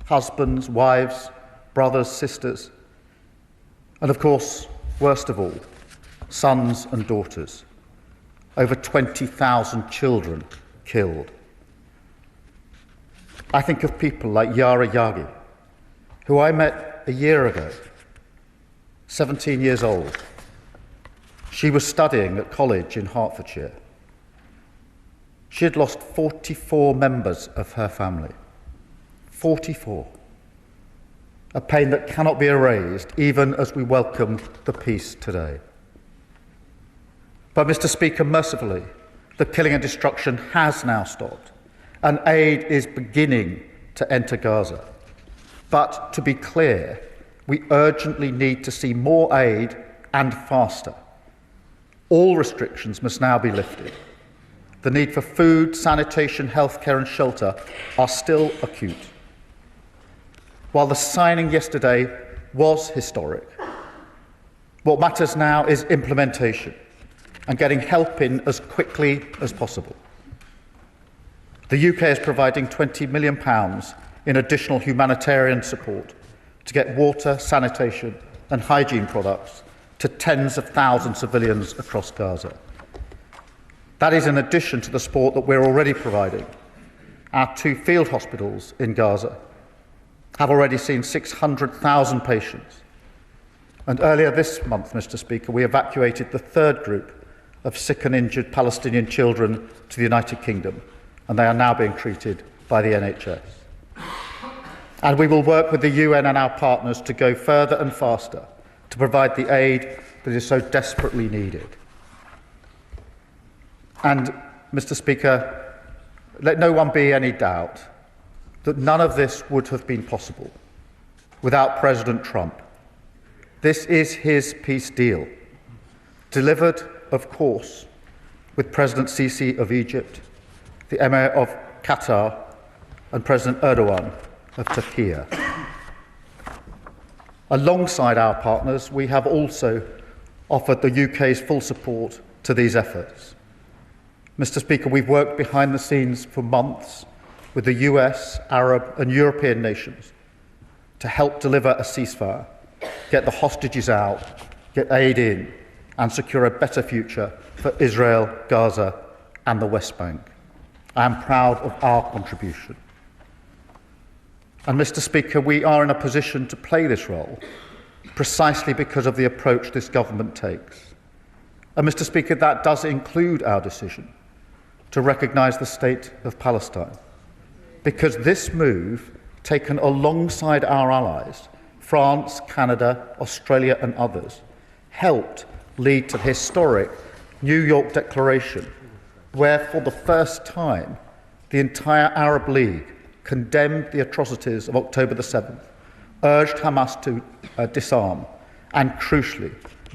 husbands, wives, brothers, sisters, and of course, worst of all, sons and daughters. Over 20,000 children killed. I think of people like Yara Yagi, who I met a year ago, 17 years old. She was studying at college in Hertfordshire. She had lost 44 members of her family. 44. A pain that cannot be erased, even as we welcome the peace today. But, Mr. Speaker, mercifully, the killing and destruction has now stopped, and aid is beginning to enter Gaza. But, to be clear, we urgently need to see more aid and faster. All restrictions must now be lifted. The need for food, sanitation, healthcare and shelter are still acute. While the signing yesterday was historic, what matters now is implementation and getting help in as quickly as possible. The UK is providing £20 million in additional humanitarian support to get water, sanitation and hygiene products to tens of thousands of civilians across Gaza. That is in addition to the support that we're already providing. Our 2 field hospitals in Gaza have already seen 600,000 patients. And earlier this month, Mr. Speaker, we evacuated the 3rd group of sick and injured Palestinian children to the United Kingdom, and they are now being treated by by the NHS. And we will work with the UN and our partners to go further and faster to provide the aid that is so desperately needed. And, Mr. Speaker, let no one be any doubt that none of this would have been possible without President Trump. This is his peace deal, delivered, of course, with President Sisi of Egypt, the Emir of Qatar, and President Erdogan of Turkey. Alongside our partners, we have also offered the UK's full support to these efforts. Mr. Speaker, we've worked behind the scenes for months with the US, Arab and European nations to help deliver a ceasefire, get the hostages out, get aid in, and secure a better future for Israel, Gaza and the West Bank. I am proud of our contribution. And, Mr. Speaker, we are in a position to play this role precisely because of the approach this government takes. And, Mr. Speaker, that does include our decision to recognise the State of Palestine, because this move, taken alongside our allies, France, Canada, Australia and others, helped lead to the historic New York Declaration, where for the first time the entire Arab League condemned the atrocities of October the 7th, urged Hamas to disarm, and crucially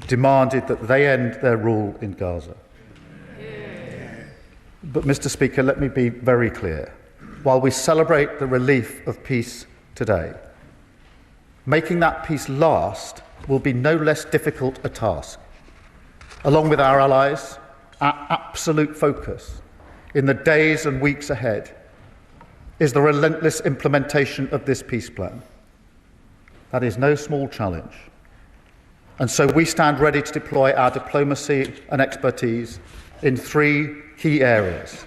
demanded that they end their rule in Gaza. But, Mr. Speaker, let me be very clear. While we celebrate the relief of peace today, making that peace last will be no less difficult a task. Along with our allies, our absolute focus in the days and weeks ahead is the relentless implementation of this peace plan. That is no small challenge. And so we stand ready to deploy our diplomacy and expertise in three key areas.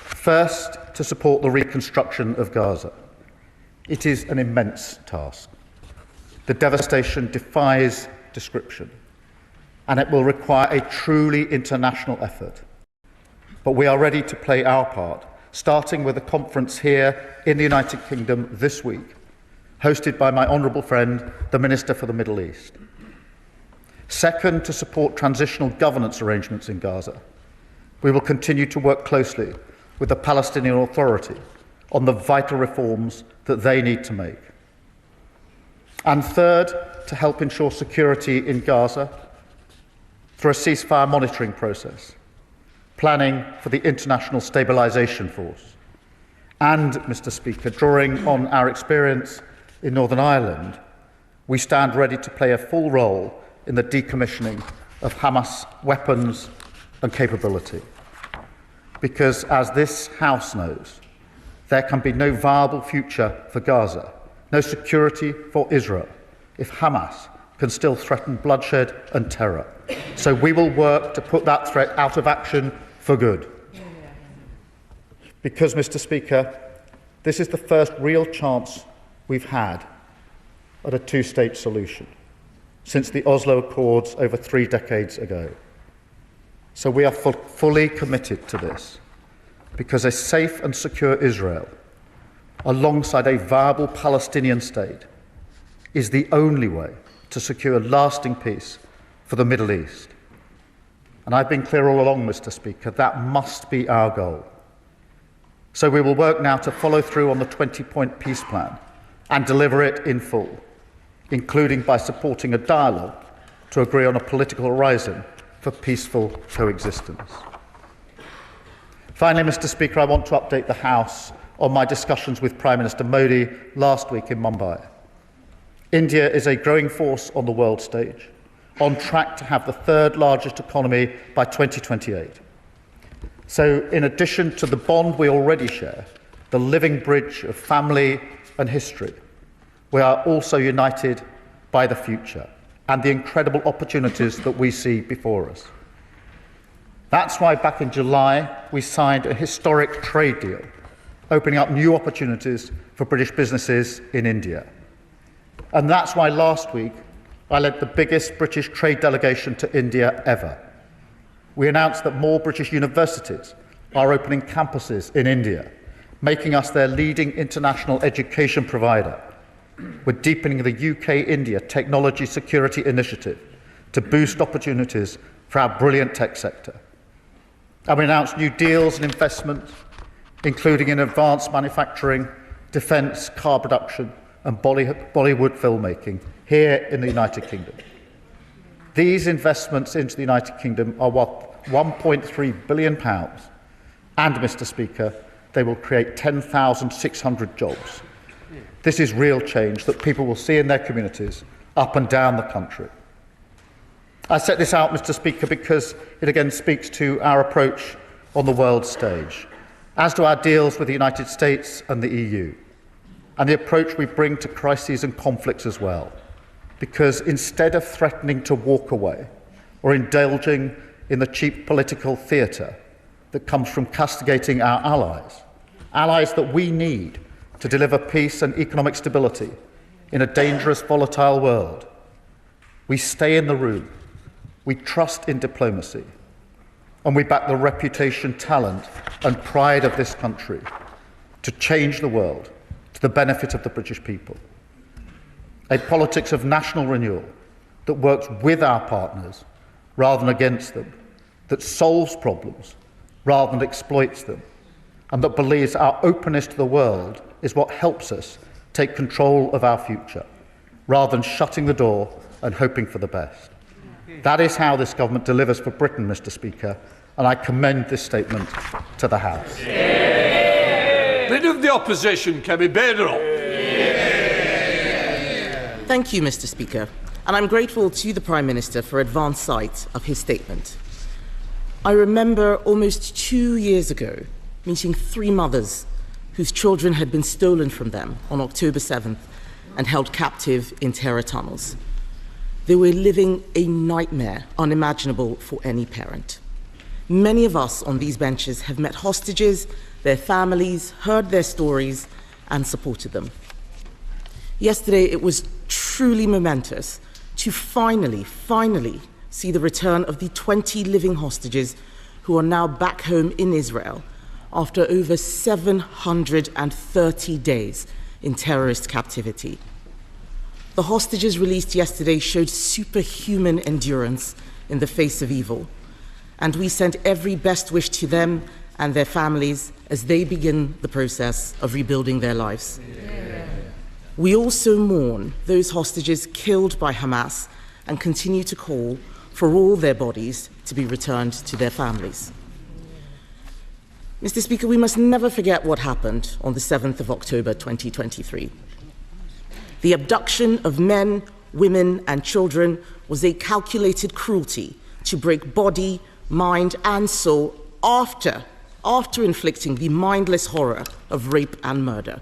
First, to support the reconstruction of Gaza. It is an immense task. The devastation defies description, and it will require a truly international effort. But we are ready to play our part, starting with a conference here in the United Kingdom this week, hosted by my honourable friend, the Minister for the Middle East. Second, to support transitional governance arrangements in Gaza. We will continue to work closely with the Palestinian Authority on the vital reforms that they need to make. And third, to help ensure security in Gaza through a ceasefire monitoring process, planning for the International Stabilisation Force. And, Mr. Speaker, drawing on our experience in Northern Ireland, we stand ready to play a full role in the decommissioning of Hamas weapons and capability. Because, as this House knows, there can be no viable future for Gaza, no security for Israel, if Hamas can still threaten bloodshed and terror. So we will work to put that threat out of action for good. Because, Mr. Speaker, this is the first real chance we've had at a two-state solution since the Oslo Accords over 3 decades ago. So we are fully committed to this, because a safe and secure Israel, alongside a viable Palestinian state, is the only way to secure lasting peace for the Middle East. And I've been clear all along, Mr. Speaker, that must be our goal. So we will work now to follow through on the 20-point peace plan and deliver it in full, including by supporting a dialogue to agree on a political horizon for peaceful coexistence. Finally, Mr. Speaker, I want to update the House on my discussions with Prime Minister Modi last week in Mumbai. India is a growing force on the world stage, on track to have the 3rd largest economy by 2028. So, in addition to the bond we already share, the living bridge of family and history, we are also united by the future and the incredible opportunities that we see before us. That's why back in July we signed a historic trade deal, opening up new opportunities for British businesses in India. And that's why last week I led the biggest British trade delegation to India ever. We announced that more British universities are opening campuses in India, making us their leading international education provider. We're deepening the UK-India Technology Security Initiative to boost opportunities for our brilliant tech sector. And we announced new deals and investment, including in advanced manufacturing, defence, car production and Bollywood filmmaking here in the United Kingdom. These investments into the United Kingdom are worth £1.3 billion, and, Mr. Speaker, they will create 10,600 jobs. This is real change that people will see in their communities up and down the country. I set this out, Mr. Speaker, because it again speaks to our approach on the world stage, as do our deals with the United States and the EU, and the approach we bring to crises and conflicts as well. Because instead of threatening to walk away or indulging in the cheap political theatre that comes from castigating our allies that we need to deliver peace and economic stability in a dangerous, volatile world, we stay in the room, we trust in diplomacy, and we back the reputation, talent and pride of this country to change the world to the benefit of the British people. A politics of national renewal that works with our partners rather than against them, that solves problems rather than exploits them, and that believes our openness to the world is what helps us take control of our future, rather than shutting the door and hoping for the best. That is how this government delivers for Britain, Mr. Speaker, and I commend this statement to the House. Leader of the Opposition, Kemi Bedro. Thank you, Mr. Speaker, and I'm grateful to the Prime Minister for advance sight of his statement. I remember almost 2 years ago meeting 3 mothers whose children had been stolen from them on October 7th and held captive in terror tunnels. They were living a nightmare unimaginable for any parent. Many of us on these benches have met hostages, their families, heard their stories, and supported them. Yesterday, it was truly momentous to finally see the return of the 20 living hostages who are now back home in Israel after over 730 days in terrorist captivity. The hostages released yesterday showed superhuman endurance in the face of evil, and we send every best wish to them and their families as they begin the process of rebuilding their lives. We also mourn those hostages killed by Hamas and continue to call for all their bodies to be returned to their families. Mr. Speaker, we must never forget what happened on the 7th of October 2023. The abduction of men, women and children was a calculated cruelty to break body, mind and soul after inflicting the mindless horror of rape and murder.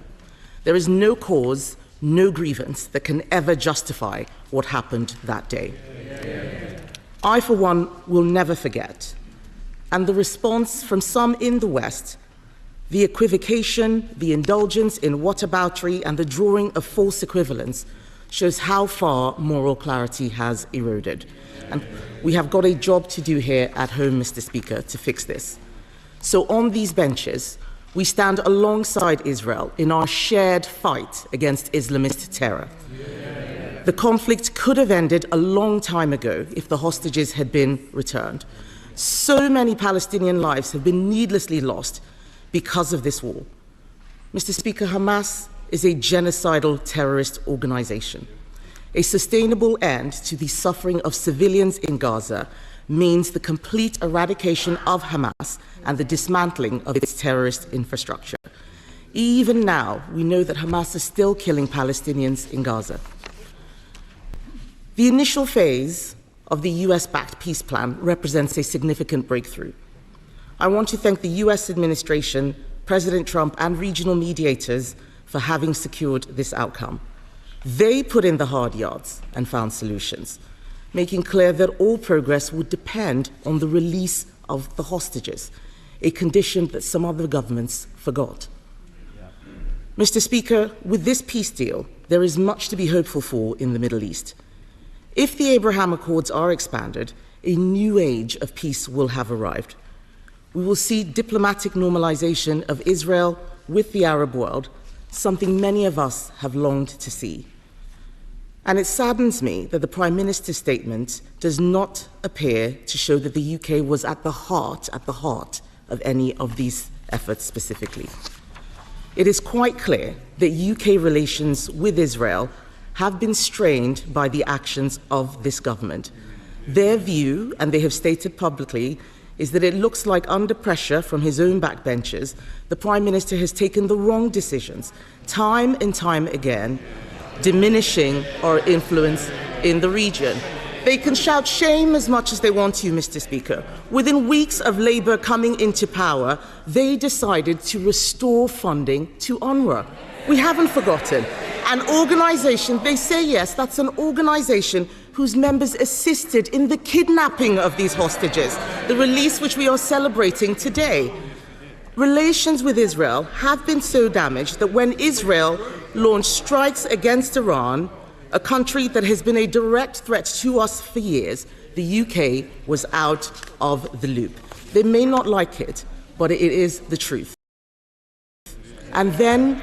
There is no cause, no grievance that can ever justify what happened that day. I, for one, will never forget. And the response from some in the West, the equivocation, the indulgence in whataboutery and the drawing of false equivalence shows how far moral clarity has eroded. And we have got a job to do here at home, Mr. Speaker, to fix this. So on these benches, we stand alongside Israel in our shared fight against Islamist terror. The conflict could have ended a long time ago if the hostages had been returned. So many Palestinian lives have been needlessly lost because of this war. Mr. Speaker, Hamas is a genocidal terrorist organization. A sustainable end to the suffering of civilians in Gaza means the complete eradication of Hamas and the dismantling of its terrorist infrastructure. Even now, we know that Hamas is still killing Palestinians in Gaza. The initial phase of the US-backed peace plan represents a significant breakthrough. I want to thank the US administration, President Trump, and regional mediators for having secured this outcome. They put in the hard yards and found solutions, making clear that all progress would depend on the release of the hostages, a condition that some other governments forgot. Mr. Speaker, with this peace deal, there is much to be hopeful for in the Middle East. If the Abraham Accords are expanded, a new age of peace will have arrived. We will see diplomatic normalization of Israel, with the Arab world, something many of us have longed to see. And it saddens me that the Prime Minister's statement does not appear to show that the UK was at the heart of any of these efforts specifically. It is quite clear that UK relations with Israel have been strained by the actions of this government. Their view, and they have stated publicly, is that it looks like under pressure from his own backbenchers, the Prime Minister has taken the wrong decisions, time and time again, diminishing our influence in the region. They can shout shame as much as they want to, Mr. Speaker. Within weeks of Labour coming into power, they decided to restore funding to UNRWA. We haven't forgotten. An organisation, they say yes, that's an organisation whose members assisted in the kidnapping of these hostages, the release which we are celebrating today. Relations with Israel have been so damaged that when Israel launched strikes against Iran, a country that has been a direct threat to us for years, the UK was out of the loop. They may not like it, but it is the truth. And then,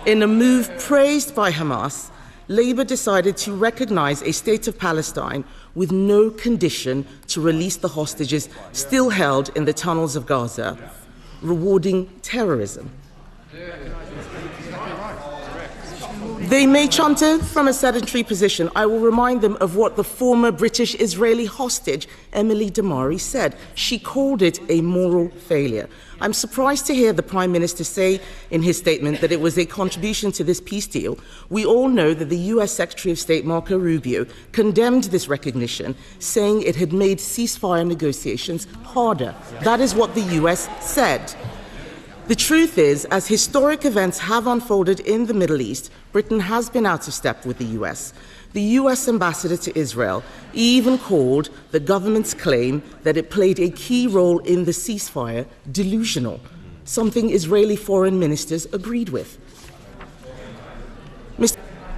in a move praised by Hamas, Labour decided to recognise a state of Palestine with no condition to release the hostages still held in the tunnels of Gaza, rewarding terrorism. They may chant it from a sedentary position. I will remind them of what the former British-Israeli hostage, Emily Damari, said. She called it a moral failure. I'm surprised to hear the Prime Minister say in his statement that it was a contribution to this peace deal. We all know that the US Secretary of State, Marco Rubio, condemned this recognition, saying it had made ceasefire negotiations harder. That is what the US said. The truth is, as historic events have unfolded in the Middle East, Britain has been out of step with the US. The US ambassador to Israel even called the government's claim that it played a key role in the ceasefire delusional, something Israeli foreign ministers agreed with.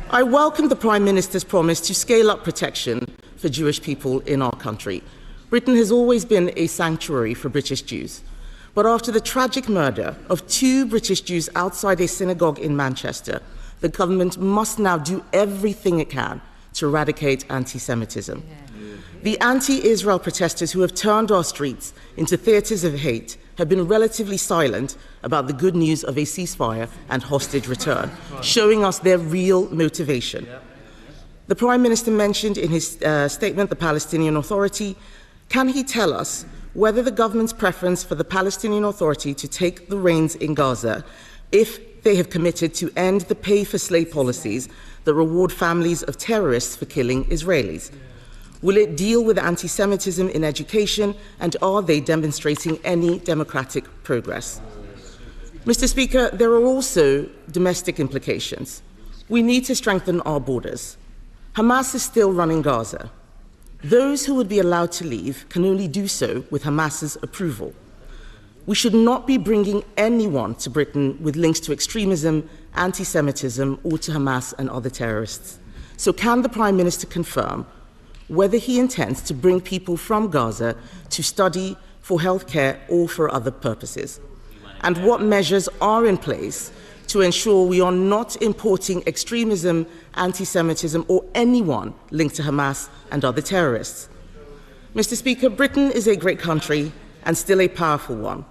I welcome the Prime Minister's promise to scale up protection for Jewish people in our country. Britain has always been a sanctuary for British Jews. But after the tragic murder of 2 British Jews outside a synagogue in Manchester, the government must now do everything it can to eradicate anti-Semitism. The anti-Israel protesters who have turned our streets into theatres of hate have been relatively silent about the good news of a ceasefire and hostage return, showing us their real motivation. The Prime Minister mentioned in his statement the Palestinian Authority. Can he tell us whether the government's preference for the Palestinian Authority to take the reins in Gaza, if they have committed to end the pay-for-slay policies that reward families of terrorists for killing Israelis? Will it deal with anti-Semitism in education, and are they demonstrating any democratic progress? Mr. Speaker, there are also domestic implications. We need to strengthen our borders. Hamas is still running Gaza. Those who would be allowed to leave can only do so with Hamas's approval. We should not be bringing anyone to Britain with links to extremism, anti-Semitism, or to Hamas and other terrorists. So can the Prime Minister confirm whether he intends to bring people from Gaza to study, for healthcare, or for other purposes? And what measures are in place to ensure we are not importing extremism, anti-Semitism, or anyone linked to Hamas and other terrorists? Mr. Speaker, Britain is a great country and still a powerful one.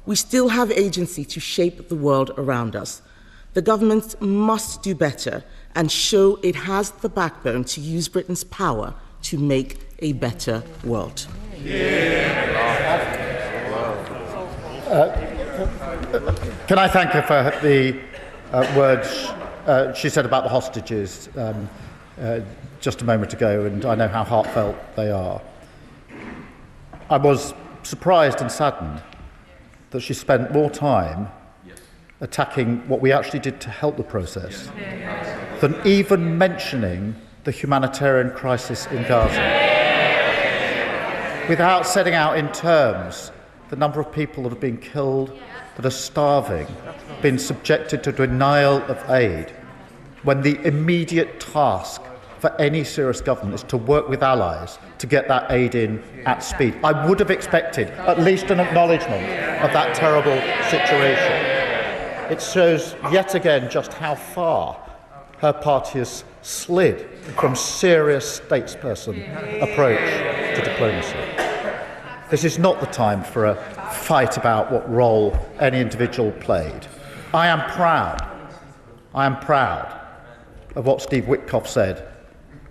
We still have agency to shape the world around us. The government must do better and show it has the backbone to use Britain's power to make a better world. Can I thank her for the words she said about the hostages just a moment ago, and I know how heartfelt they are. I was surprised and saddened that she spent more time attacking what we actually did to help the process than even mentioning the humanitarian crisis in Gaza, without setting out in terms the number of people that have been killed, that are starving, been subjected to denial of aid, when the immediate task for any serious government is to work with allies to get that aid in at speed. I would have expected at least an acknowledgement of that terrible situation. it shows yet again just how far her party has slid from serious statesperson approach to diplomacy. This is not the time for a fight about what role any individual played. I am proud of what Steve Witkoff said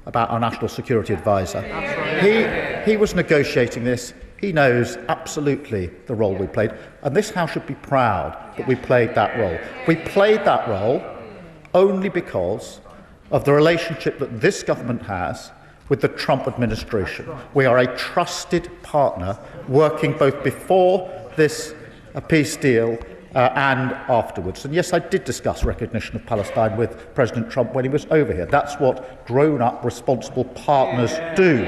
about our National Security Advisor. He was negotiating this. He knows absolutely the role we played, and this House should be proud that we played that role. We played that role only because of the relationship that this government has with the Trump administration. We are a trusted partner working both before this peace deal and afterwards. And yes, I did discuss recognition of Palestine with President Trump when he was over here. That's what grown-up, responsible partners do,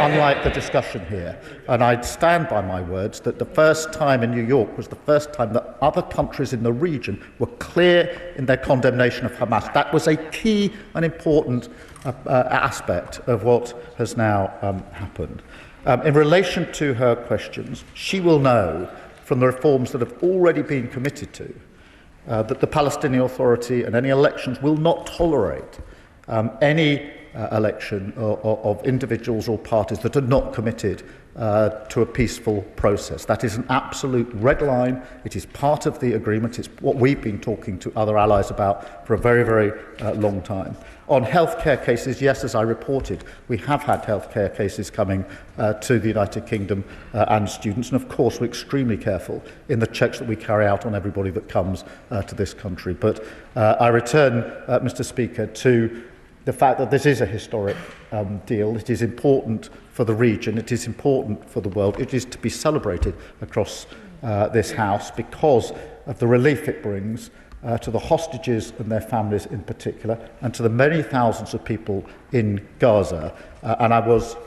unlike the discussion here. And I'd stand by my words that the first time in New York was the first time that other countries in the region were clear in their condemnation of Hamas. That was a key and important aspect of what has now happened. In relation to her questions, she will know from the reforms that have already been committed to, that the Palestinian Authority and any elections will not tolerate any election of individuals or parties that are not committed to a peaceful process. That is an absolute red line. It is part of the agreement. It's what we've been talking to other allies about for a very, very long time. On healthcare cases, yes, as I reported, we have had healthcare cases coming to the United Kingdom and students, and of course we're extremely careful in the checks that we carry out on everybody that comes to this country. But I return, Mr. Speaker, to the fact that this is a historic deal. It is important for the region, it is important for the world, it is to be celebrated across this House because of the relief it brings to the hostages and their families in particular, and to the many thousands of people in Gaza. And I was,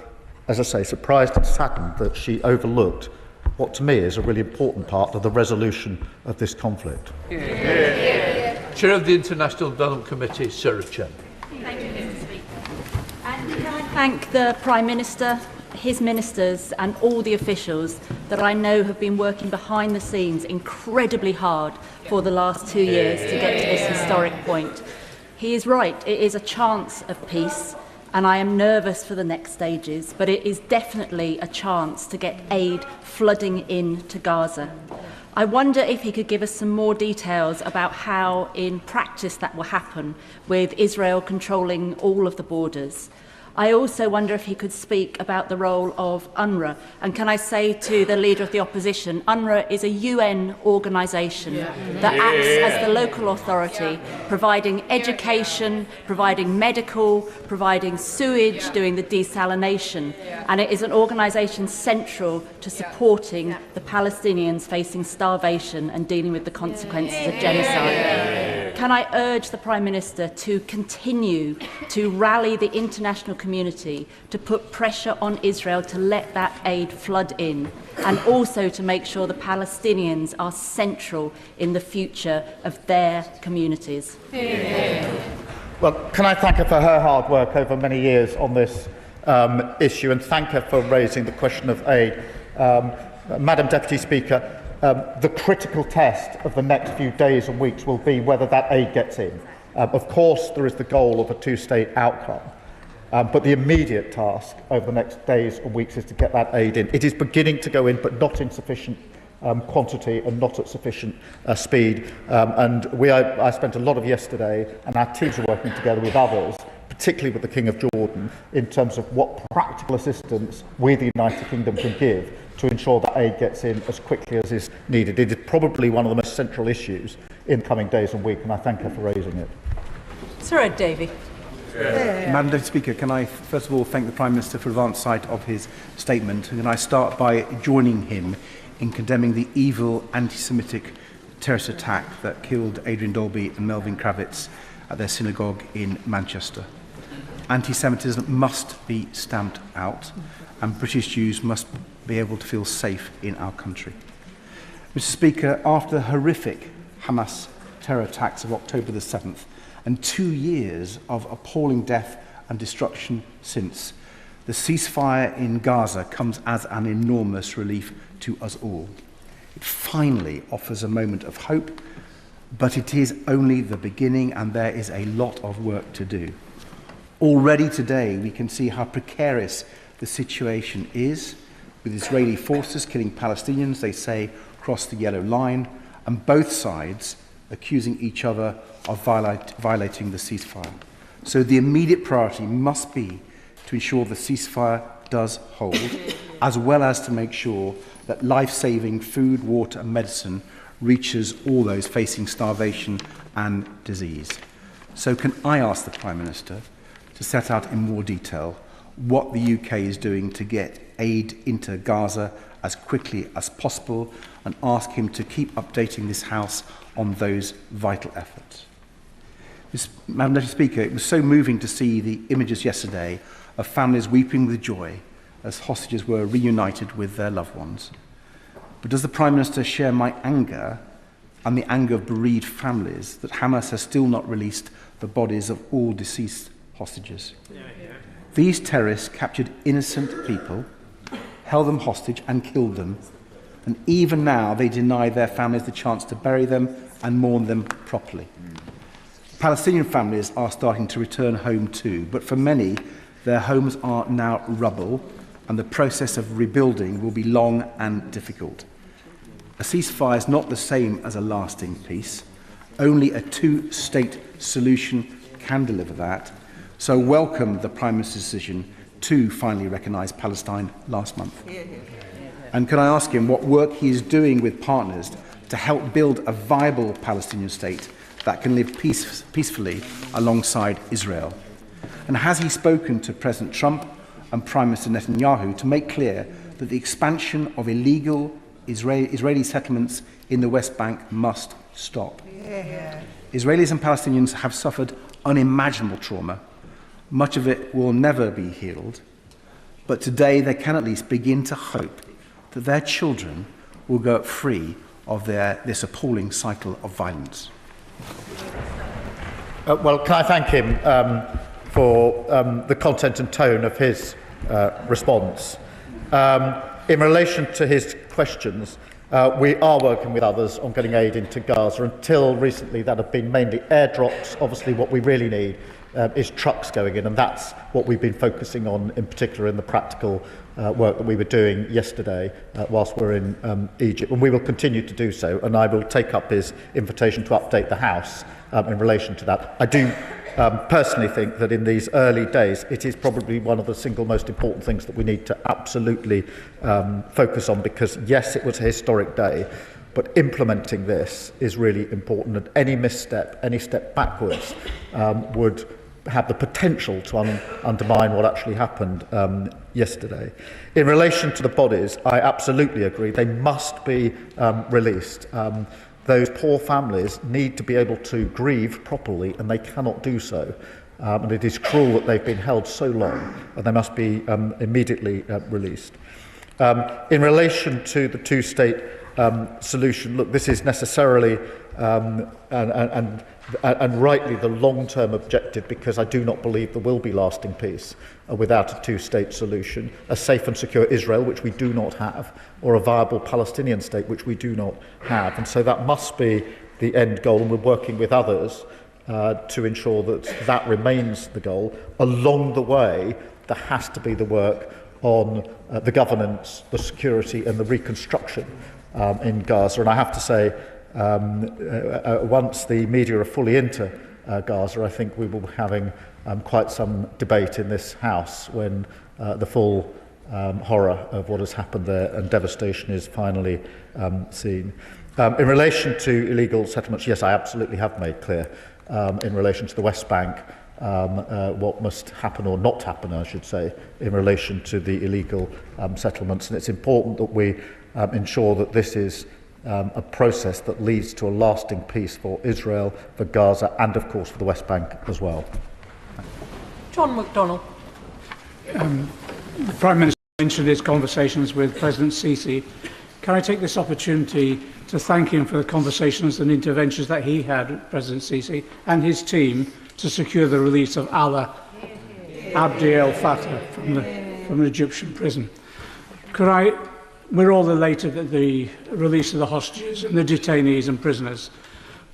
as I say, surprised and saddened that she overlooked what to me is a really important part of the resolution of this conflict. Chair of the International Development Committee, Sarah Chen. Thank you, Mr. Speaker. And can I thank the Prime Minister, his ministers and all the officials that I know have been working behind the scenes incredibly hard for the last 2 years to get to this historic point. He is right, it is a chance of peace, and I am nervous for the next stages, but it is definitely a chance to get aid flooding into Gaza. I wonder if he could give us some more details about how in practice that will happen, with Israel controlling all of the borders. I also wonder if he could speak about the role of UNRWA. And can I say to the Leader of the Opposition, UNRWA is a UN organisation that acts as the local authority, providing education, providing medical, providing sewage, doing the desalination. And it is an organisation central to supporting the Palestinians facing starvation and dealing with the consequences of genocide. Can I urge the Prime Minister to continue to rally the international community to put pressure on Israel to let that aid flood in, and also to make sure the Palestinians are central in the future of their communities? Well, can I thank her for her hard work over many years on this issue, and thank her for raising the question of aid. Madam Deputy Speaker, the critical test of the next few days and weeks will be whether that aid gets in. Of course, there is the goal of a two-state outcome, but the immediate task over the next days and weeks is to get that aid in. It is beginning to go in, but not in sufficient quantity and not at sufficient speed. I spent a lot of yesterday, and our teams are working together with others, particularly with the King of Jordan, in terms of what practical assistance we, the United Kingdom, can give to ensure that aid gets in as quickly as is needed. It is probably one of the most central issues in the coming days and weeks, and I thank her for raising it. Sir Ed Davey. Madam Deputy Speaker, can I first of all thank the Prime Minister for advance sight of his statement, and I start by joining him in condemning the evil anti-Semitic terrorist attack that killed Adrian Dolby and Melvin Kravitz at their synagogue in Manchester. Anti-Semitism must be stamped out, and British Jews must be able to feel safe in our country. Mr. Speaker, after the horrific Hamas terror attacks of October the 7th and 2 years of appalling death and destruction since, the ceasefire in Gaza comes as an enormous relief to us all. It finally offers a moment of hope But it is only the beginning, and there is a lot of work to do. Already today, we can see how precarious the situation is, with Israeli forces killing Palestinians, they say, across the yellow line, and both sides accusing each other of violating the ceasefire. So the immediate priority must be to ensure the ceasefire does hold, as well as to make sure that life-saving food, water and medicine reaches all those facing starvation and disease. So can I ask the Prime Minister to set out in more detail what the UK is doing to get aid into Gaza as quickly as possible, and ask him to keep updating this House on those vital efforts. Madam Speaker, it was so moving to see the images yesterday of families weeping with joy as hostages were reunited with their loved ones. But does the Prime Minister share my anger and the anger of bereaved families that Hamas has still not released the bodies of all deceased hostages? These terrorists captured innocent people, held them hostage and killed them, and even now they deny their families the chance to bury them and mourn them properly. Palestinian families are starting to return home too, but for many, their homes are now rubble, and the process of rebuilding will be long and difficult. A ceasefire is not the same as a lasting peace. Only a two-state solution can deliver that. So welcome the Prime Minister's decision to finally recognise Palestine last month. And can I ask him what work he is doing with partners to help build a viable Palestinian state that can live peacefully alongside Israel? And has he spoken to President Trump and Prime Minister Netanyahu to make clear that the expansion of illegal Israeli settlements in the West Bank must stop? Israelis and Palestinians have suffered unimaginable trauma. Much of it will never be healed, but today they can at least begin to hope that their children will go free of this appalling cycle of violence. Well, can I thank him for the content and tone of his response. In relation to his questions, we are working with others on getting aid into Gaza. Until recently, that have been mainly airdrops. Obviously, what we really need is trucks going in, and that's what we've been focusing on, in particular in the practical work that we were doing yesterday whilst we're in Egypt, and we will continue to do so, and I will take up his invitation to update the House in relation to that. I do personally think that in these early days it is probably one of the single most important things that we need to absolutely focus on, because yes, it was a historic day, but implementing this is really important, and any misstep, any step backwards would have the potential to undermine what actually happened yesterday. In relation to the bodies, I absolutely agree. They must be released. Those poor families need to be able to grieve properly, and they cannot do so. And it is cruel that they've been held so long, and they must be immediately released. In relation to the two-state solution, look, this is necessarily and rightly the long-term objective, because I do not believe there will be lasting peace without a two-state solution, a safe and secure Israel, which we do not have, or a viable Palestinian state, which we do not have. And so that must be the end goal, and we're working with others to ensure that that remains the goal. Along the way, there has to be the work on the governance, the security and the reconstruction in Gaza. And I have to say, once the media are fully into Gaza, I think we will be having quite some debate in this House when the full horror of what has happened there and devastation is finally seen. In relation to illegal settlements, yes, I absolutely have made clear in relation to the West Bank what must happen, or not happen, I should say, in relation to the illegal settlements. And it's important that we ensure that this is a process that leads to a lasting peace for Israel, for Gaza, and of course for the West Bank as well. John McDonnell. The Prime Minister mentioned his conversations with President Sisi. Can I take this opportunity to thank him for the conversations and interventions that he had with President Sisi and his team to secure the release of Allah Abdi el-Fattah from an Egyptian prison? We're all elated at the release of the hostages and the detainees and prisoners,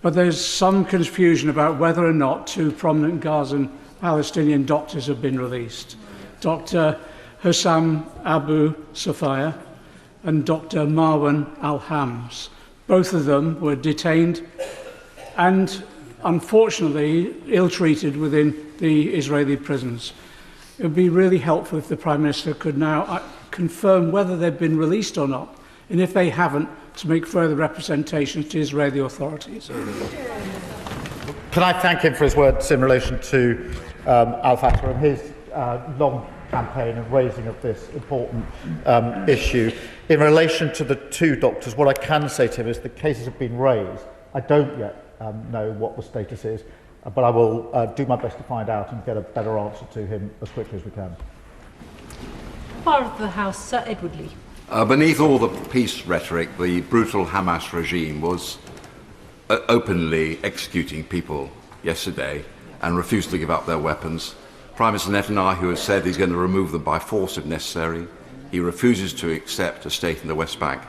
but there's some confusion about whether or not 2 prominent Gazan Palestinian doctors have been released. Dr. Hussam Abu Safaya and Dr. Marwan Al-Hams. Both of them were detained and, unfortunately, ill-treated within the Israeli prisons. It would be really helpful if the Prime Minister could now confirm whether they've been released or not, and if they haven't, to make further representations to Israeli authorities. Can I thank him for his words in relation to Al-Fatah and his long campaign and raising of this important issue. In relation to the 2 doctors, what I can say to him is the cases have been raised. I don't yet know what the status is, but I will do my best to find out and get a better answer to him as quickly as we can. Part of the House, Sir Edward Lee. Beneath all the peace rhetoric, the brutal Hamas regime was openly executing people yesterday and refused to give up their weapons. Prime Minister Netanyahu has said he's going to remove them by force if necessary. He refuses to accept a state in the West Bank.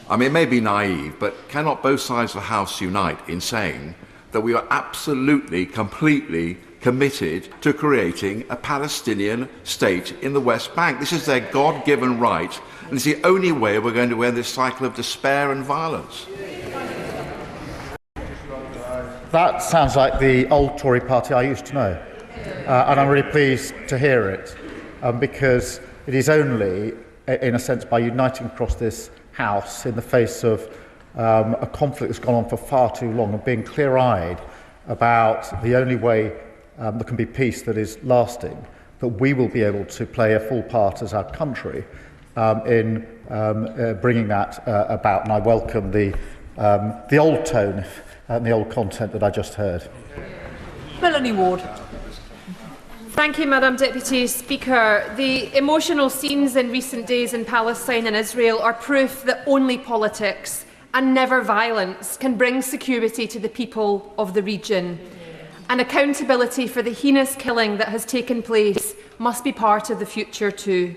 I mean, it may be naive, but cannot both sides of the House unite in saying that we are absolutely, completely committed to creating a Palestinian state in the West Bank? This is their God-given right, and it's the only way we're going to end this cycle of despair and violence. That sounds like the old Tory party I used to know. And I'm really pleased to hear it, because it is only, in a sense, by uniting across this House in the face of a conflict that's gone on for far too long and being clear-eyed about the only way there can be peace that is lasting, that we will be able to play a full part as our country in bringing that about. And I welcome the old tone and the old content that I just heard. Melanie Ward. Thank you, Madam Deputy Speaker. The emotional scenes in recent days in Palestine and Israel are proof that only politics and never violence can bring security to the people of the region. And accountability for the heinous killing that has taken place must be part of the future too.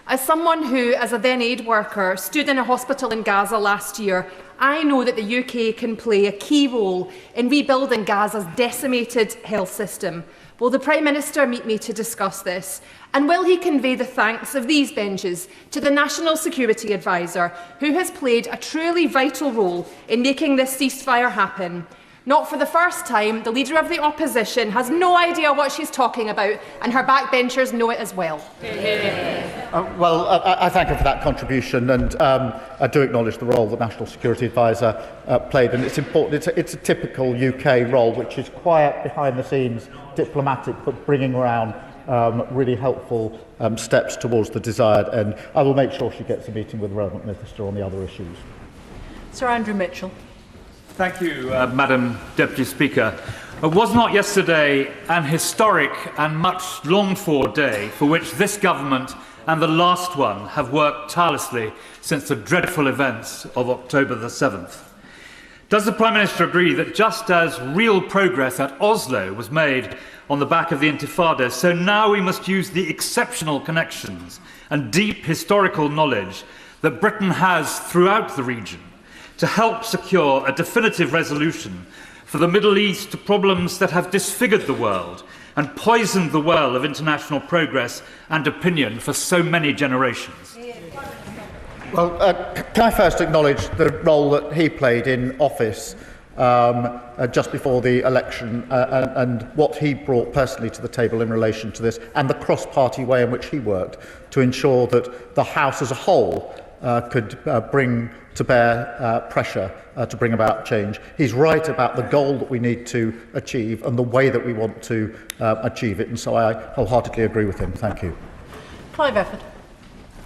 As someone who, as a then aid worker, stood in a hospital in Gaza last year, I know that the UK can play a key role in rebuilding Gaza's decimated health system. Will the Prime Minister meet me to discuss this? And will he convey the thanks of these benches to the National Security Advisor, who has played a truly vital role in making this ceasefire happen? Not for the first time, the Leader of the Opposition has no idea what she's talking about, and her backbenchers know it as well. I thank her for that contribution, and I do acknowledge the role the National Security Advisor played, and it's important. It's a typical UK role, which is quiet, behind the scenes, diplomatic, but bringing around really helpful steps towards the desired end. I will make sure she gets a meeting with the relevant minister on the other issues. Sir Andrew Mitchell. Thank you, Madam Deputy Speaker. Was not yesterday an historic and much longed-for day for which this government and the last one have worked tirelessly since the dreadful events of October the 7th? Does the Prime Minister agree that just as real progress at Oslo was made on the back of the Intifada, so now we must use the exceptional connections and deep historical knowledge that Britain has throughout the region to help secure a definitive resolution for the Middle East to problems that have disfigured the world and poisoned the well of international progress and opinion for so many generations? Well, can I first acknowledge the role that he played in office just before the election and what he brought personally to the table in relation to this, and the cross-party way in which he worked to ensure that the House as a whole could bring to bear pressure to bring about change. He's right about the goal that we need to achieve and the way that we want to achieve it, and so I wholeheartedly agree with him. Thank you. Clive Efford.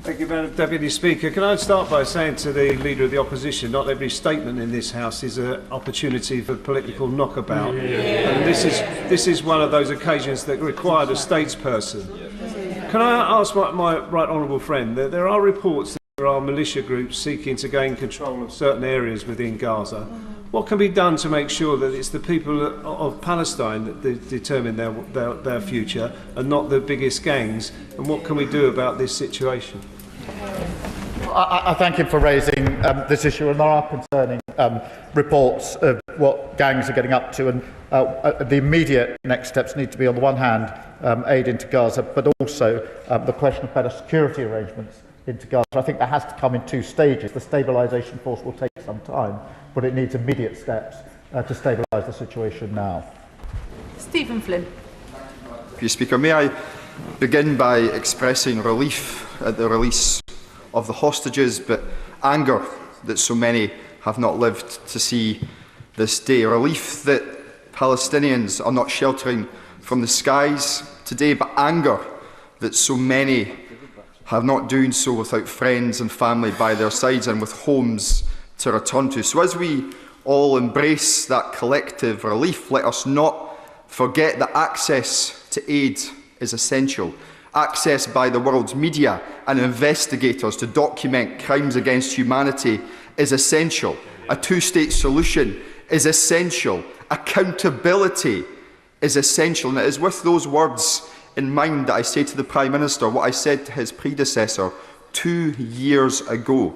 Thank you, Madam Deputy Speaker. Can I start by saying to the Leader of the Opposition, not every statement in this House is an opportunity for political knockabout. And this is one of those occasions that required a statesperson. Can I ask my right honourable friend, that there are reports that there are militia groups seeking to gain control of certain areas within Gaza. What can be done to make sure that it's the people of Palestine that determine their future and not the biggest gangs? And what can we do about this situation? I thank him for raising this issue, and there are concerning reports of what gangs are getting up to, and the immediate next steps need to be, on the one hand, aid into Gaza, but also the question of better security arrangements into Gaza. I think that has to come in two stages. The stabilisation force will take some time, but it needs immediate steps to stabilise the situation now. Stephen Flynn. Mr. Speaker, may I begin by expressing relief at the release of the hostages, but anger that so many have not lived to see this day. Relief that Palestinians are not sheltering from the skies today, but anger that so many have not doing so without friends and family by their sides and with homes to return to. So as we all embrace that collective relief, let us not forget that access to aid is essential. Access by the world's media and investigators to document crimes against humanity is essential. A two-state solution is essential. Accountability is essential. And it is with those words in mind that I say to the Prime Minister what I said to his predecessor 2 years ago.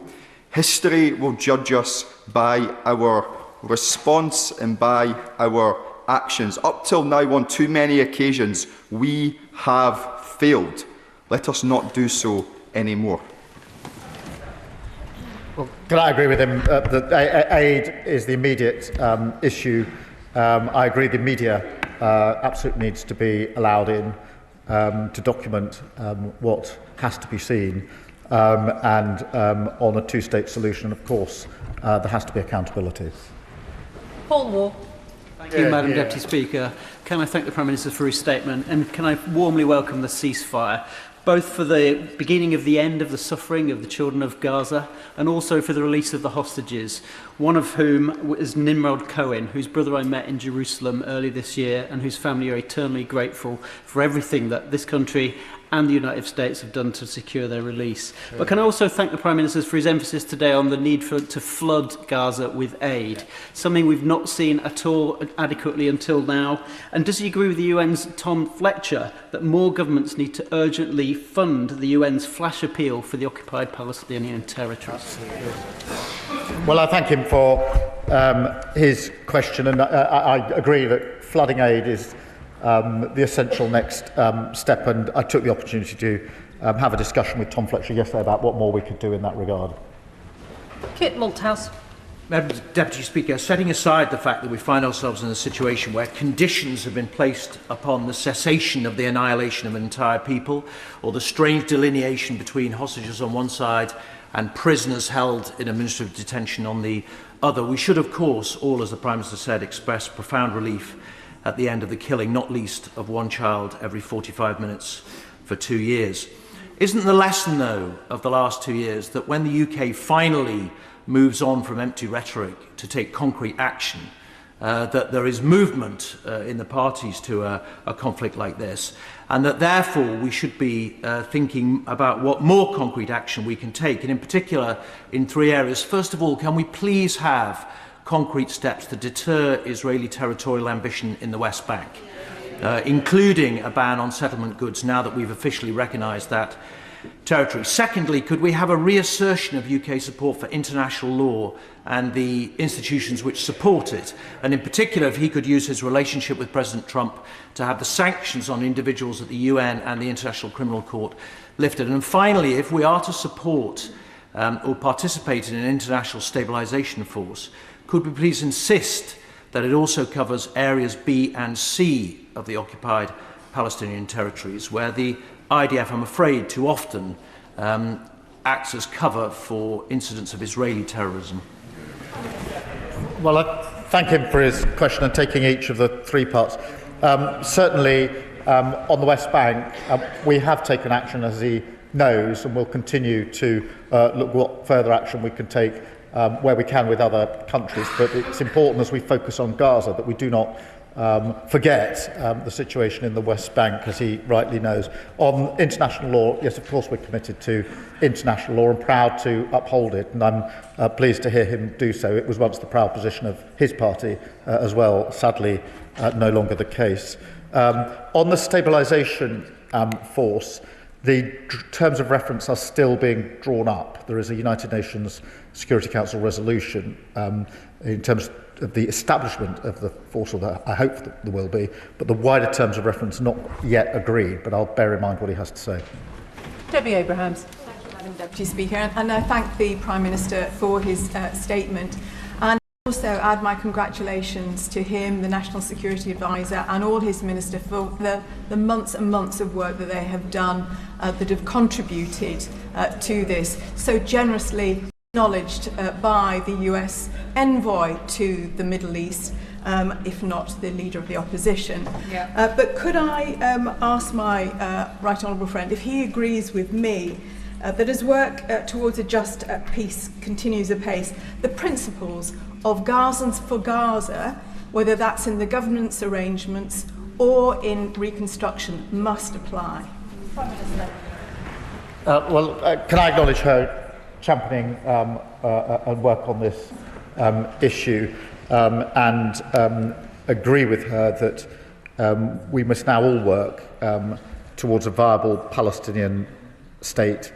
History will judge us by our response and by our actions. Up till now, on too many occasions, we have failed. Let us not do so anymore. Well, can I agree with him that aid is the immediate issue? I agree the media absolutely needs to be allowed in to document what has to be seen, and on a two-state solution, of course, there has to be accountability. Paul Wall. Thank you, Madam Deputy Speaker. Can I thank the Prime Minister for his statement, and can I warmly welcome the ceasefire, both for the beginning of the end of the suffering of the children of Gaza and also for the release of the hostages, one of whom is Nimrod Cohen, whose brother I met in Jerusalem early this year and whose family are eternally grateful for everything that this country and the United States have done to secure their release. Sure. But can I also thank the Prime Minister for his emphasis today on the need to flood Gaza with aid, something we've not seen at all adequately until now. And does he agree with the UN's Tom Fletcher that more governments need to urgently fund the UN's flash appeal for the occupied Palestinian territories? Well, I thank him for his question, and I agree that flooding aid is the essential next step, and I took the opportunity to have a discussion with Tom Fletcher yesterday about what more we could do in that regard. Kit Malthouse. Madam Deputy Speaker, setting aside the fact that we find ourselves in a situation where conditions have been placed upon the cessation of the annihilation of an entire people, or the strange delineation between hostages on one side and prisoners held in administrative detention on the other, we should, of course, all, as the Prime Minister said, express profound relief at the end of the killing, not least of one child every 45 minutes for 2 years. Isn't the lesson, though, of the last 2 years that when the UK finally moves on from empty rhetoric to take concrete action, that there is movement in the parties to a conflict like this, and that therefore we should be thinking about what more concrete action we can take, and in particular in 3 areas. First of all, can we please have concrete steps to deter Israeli territorial ambition in the West Bank, including a ban on settlement goods now that we've officially recognised that territory? Secondly, could we have a reassertion of UK support for international law and the institutions which support it? And in particular, if he could use his relationship with President Trump to have the sanctions on individuals at the UN and the International Criminal Court lifted. And finally, if we are to support or participate in an international stabilisation force, could we please insist that it also covers areas B and C of the occupied Palestinian territories, where the IDF, I'm afraid, too often acts as cover for incidents of Israeli terrorism? Well, I thank him for his question and taking each of the 3 parts. Certainly, on the West Bank, we have taken action, as he knows, and will continue to look what further action we can take where we can with other countries. But it's important, as we focus on Gaza, that we do not forget the situation in the West Bank, as he rightly knows. On international law, yes, of course we're committed to international law and proud to uphold it, and I'm pleased to hear him do so. It was once the proud position of his party as well, sadly no longer the case. On the stabilisation force, the terms of reference are still being drawn up. There is a United Nations Security Council resolution in terms the establishment of the force, or I hope that there will be, but the wider terms of reference not yet agreed, but I'll bear in mind what he has to say. Debbie Abrahams. Thank you, Madam Deputy Speaker, and I thank the Prime Minister for his statement. And also add my congratulations to him, the National Security Advisor, and all his minister for the months and months of work that they have done that have contributed to this, so generously acknowledged by the US envoy to the Middle East, if not the leader of the opposition. Yeah. But could I ask my right honourable friend if he agrees with me that as work towards a just peace continues apace, the principles of Gazans for Gaza, whether that's in the government's arrangements or in reconstruction, must apply? Can I acknowledge her championing and work on this issue, and agree with her that we must now all work towards a viable Palestinian state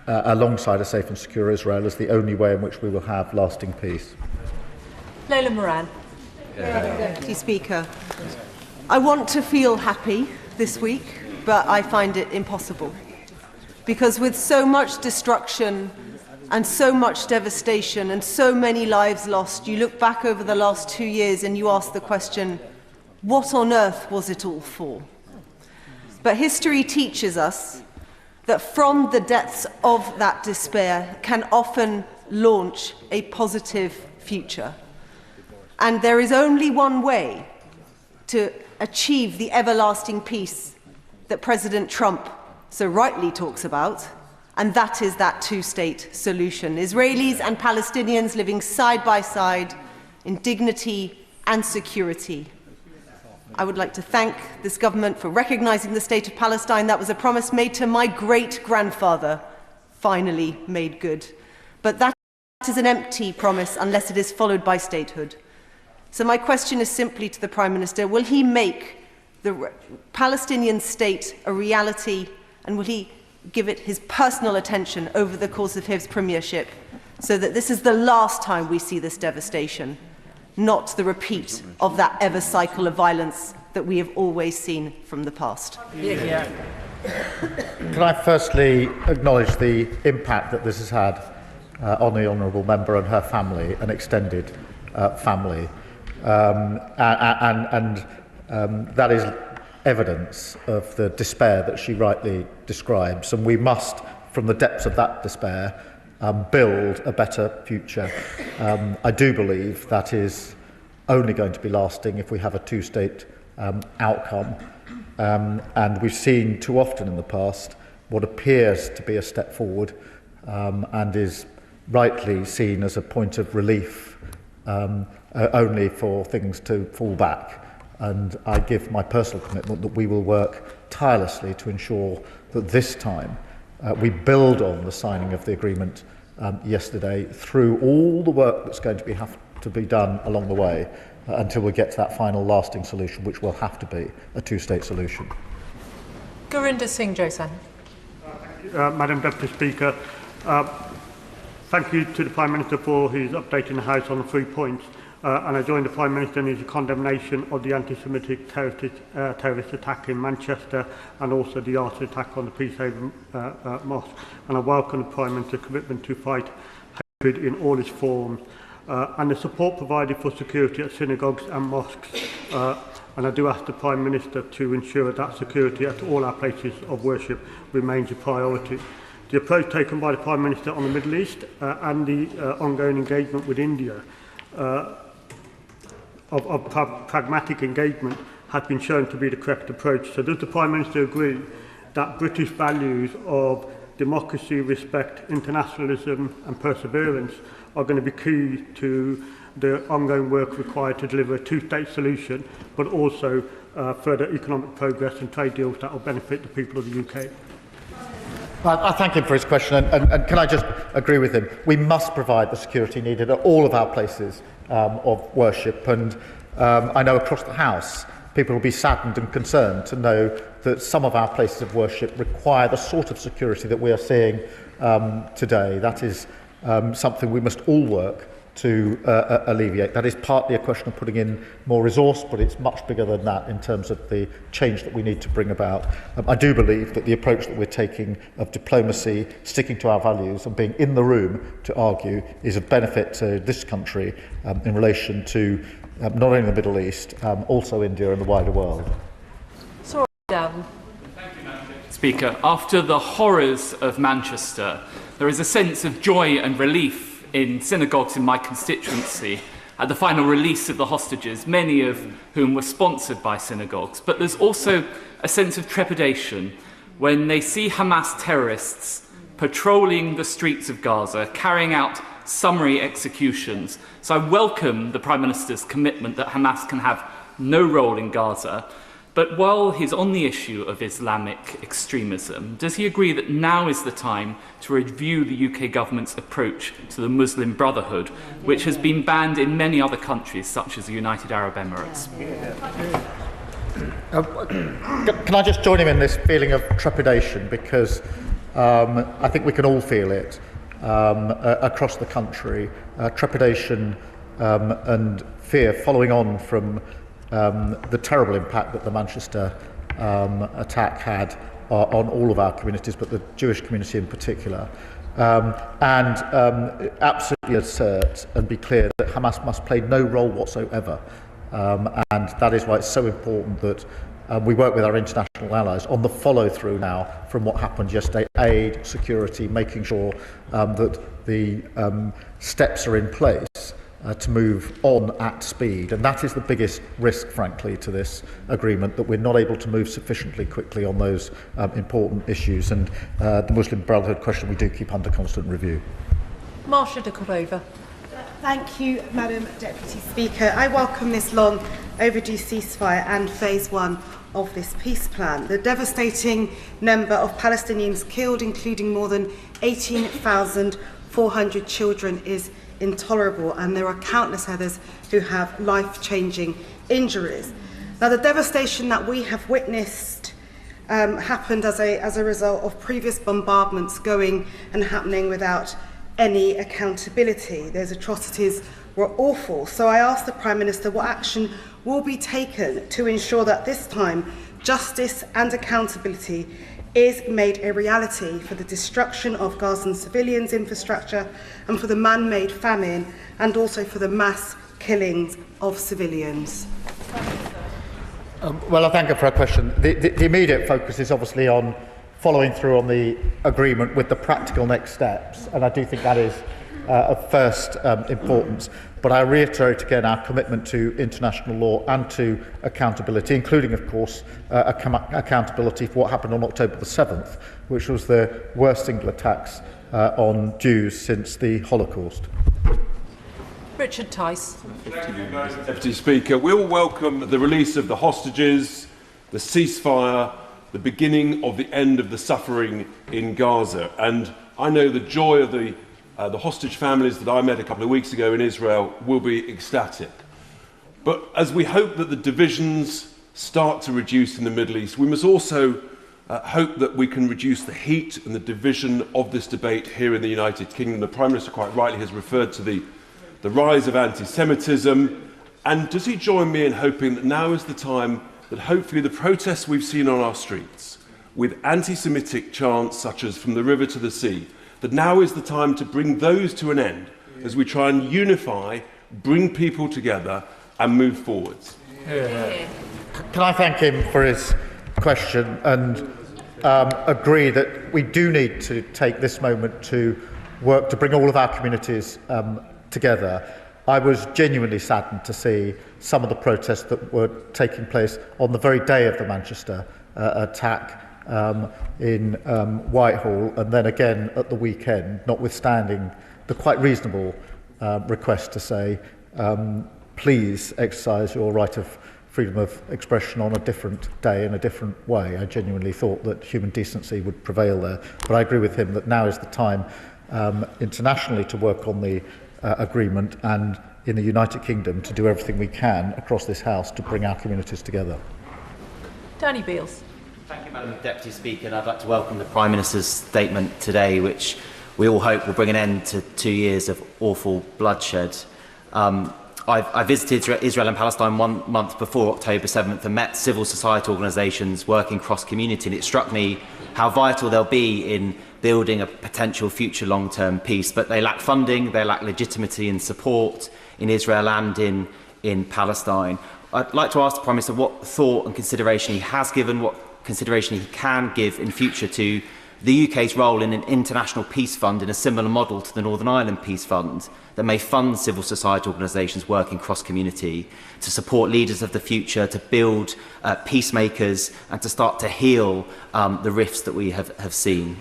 alongside a safe and secure Israel as the only way in which we will have lasting peace. Leila Moran. Deputy Speaker, I want to feel happy this week, but I find it impossible. Because with so much destruction and so much devastation and so many lives lost, you look back over the last 2 years and you ask the question, what on earth was it all for? But history teaches us that from the depths of that despair can often launch a positive future. And there is only one way to achieve the everlasting peace that President Trump so rightly talks about, and that is that two-state solution. Israelis and Palestinians living side by side in dignity and security. I would like to thank this government for recognising the state of Palestine. That was a promise made to my great-grandfather, finally made good. But that is an empty promise unless it is followed by statehood. So my question is simply to the Prime Minister, will he make the Palestinian state a reality, and will he give it his personal attention over the course of his premiership so that this is the last time we see this devastation, not the repeat of that ever cycle of violence that we have always seen from the past? Can I firstly acknowledge the impact that this has had on the honourable member and her family, an extended family, and that is evidence of the despair that she rightly describes, and we must, from the depths of that despair, build a better future. I do believe that is only going to be lasting if we have a two-state outcome, and we've seen too often in the past what appears to be a step forward and is rightly seen as a point of relief only for things to fall back. And I give my personal commitment that we will work tirelessly to ensure that this time we build on the signing of the agreement yesterday through all the work that's going to have to be done along the way until we get to that final lasting solution, which will have to be a two-state solution. Gurinder Singh Josan. Madam Deputy Speaker, thank you to the Prime Minister for his updating the House on the 3 points. And I join the Prime Minister in his condemnation of the anti-Semitic terrorist attack in Manchester and also the arson attack on the Peacehaven Mosque. And I welcome the Prime Minister's commitment to fight hatred in all its forms and the support provided for security at synagogues and mosques. And I do ask the Prime Minister to ensure that security at all our places of worship remains a priority. The approach taken by the Prime Minister on the Middle East and the ongoing engagement with India of pragmatic engagement has been shown to be the correct approach. So does the Prime Minister agree that British values of democracy, respect, internationalism and perseverance are going to be key to the ongoing work required to deliver a two-state solution, but also further economic progress and trade deals that will benefit the people of the UK? I thank him for his question, and can I just agree with him? We must provide the security needed at all of our places of worship, and I know across the House people will be saddened and concerned to know that some of our places of worship require the sort of security that we are seeing today. That is something we must all work to alleviate. That is partly a question of putting in more resource, but it's much bigger than that in terms of the change that we need to bring about. I do believe that the approach that we're taking of diplomacy, sticking to our values and being in the room to argue is of benefit to this country in relation to not only the Middle East, also India and the wider world. Sorry, Dan. Speaker, after the horrors of Manchester, there is a sense of joy and relief in synagogues in my constituency at the final release of the hostages, many of whom were sponsored by synagogues. But there's also a sense of trepidation when they see Hamas terrorists patrolling the streets of Gaza, carrying out summary executions. So I welcome the Prime Minister's commitment that Hamas can have no role in Gaza. But while he's on the issue of Islamic extremism, does he agree that now is the time to review the UK government's approach to the Muslim Brotherhood, which has been banned in many other countries, such as the United Arab Emirates? Can I just join him in this feeling of trepidation? Because I think we can all feel it across the country. Trepidation and fear following on from the terrible impact that the Manchester attack had on all of our communities, but the Jewish community in particular. Absolutely assert and be clear that Hamas must play no role whatsoever. And that is why it's so important that we work with our international allies on the follow-through now from what happened yesterday, aid, security, making sure that the steps are in place to move on at speed. And that is the biggest risk, frankly, to this agreement, that we're not able to move sufficiently quickly on those important issues. And the Muslim Brotherhood question we do keep under constant review. Marsha de Cordova. Thank you, Madam Deputy Speaker. I welcome this long overdue ceasefire and phase 1 of this peace plan. The devastating number of Palestinians killed, including more than 18,400 children, is intolerable, and there are countless others who have life-changing injuries. Now, the devastation that we have witnessed happened as a result of previous bombardments going and happening without any accountability. Those atrocities were awful. So I asked the Prime Minister what action will be taken to ensure that this time justice and accountability is made a reality for the destruction of Gazan civilians' infrastructure and for the man-made famine and also for the mass killings of civilians. Well, I thank her for her question. The immediate focus is obviously on following through on the agreement with the practical next steps, and I do think that is of first importance. But I reiterate again our commitment to international law and to accountability, including, of course, accountability for what happened on October the 7th, which was the worst single attacks on Jews since the Holocaust. Richard Tice. Deputy Speaker, we all welcome the release of the hostages, the ceasefire, the beginning of the end of the suffering in Gaza. And I know the joy of the hostage families that I met a couple of weeks ago in Israel will be ecstatic. But as we hope that the divisions start to reduce in the Middle East, we must also hope that we can reduce the heat and the division of this debate here in the United Kingdom. The Prime Minister quite rightly has referred to the rise of anti-Semitism. And does he join me in hoping that now is the time that hopefully the protests we've seen on our streets, with anti-Semitic chants such as "From the river to the sea," that now is the time to bring those to an end as we try and unify, bring people together and move forwards? Can I thank him for his question and agree that we do need to take this moment to work to bring all of our communities together. I was genuinely saddened to see some of the protests that were taking place on the very day of the Manchester attack in Whitehall, and then again at the weekend, notwithstanding the quite reasonable request to say, please exercise your right of freedom of expression on a different day in a different way. I genuinely thought that human decency would prevail there, but I agree with him that now is the time internationally to work on the agreement, and in the United Kingdom to do everything we can across this House to bring our communities together. Danny Beales. Thank you, Madam Deputy Speaker, and I'd like to welcome the Prime Minister's statement today, which we all hope will bring an end to 2 years of awful bloodshed. I visited Israel and Palestine 1 month before October 7th and met civil society organisations working cross-community, and it struck me how vital they'll be in building a potential future long-term peace. But they lack funding, they lack legitimacy and support in Israel and in Palestine. I'd like to ask the Prime Minister what thought and consideration he has given, what consideration he can give in future to the UK's role in an international peace fund in a similar model to the Northern Ireland Peace Fund that may fund civil society organisations working cross-community to support leaders of the future, to build peacemakers and to start to heal the rifts that we have seen.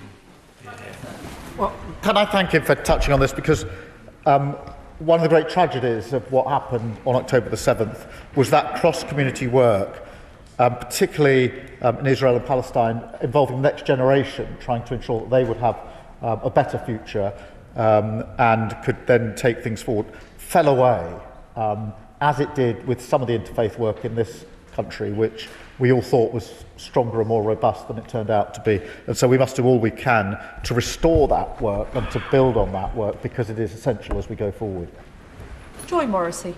Well, can I thank him for touching on this, because one of the great tragedies of what happened on October the 7th was that cross-community work, particularly in Israel and Palestine, involving the next generation, trying to ensure that they would have a better future and could then take things forward, fell away, as it did with some of the interfaith work in this country, which we all thought was stronger and more robust than it turned out to be. And so we must do all we can to restore that work and to build on that work, because it is essential as we go forward. Joy Morrissey.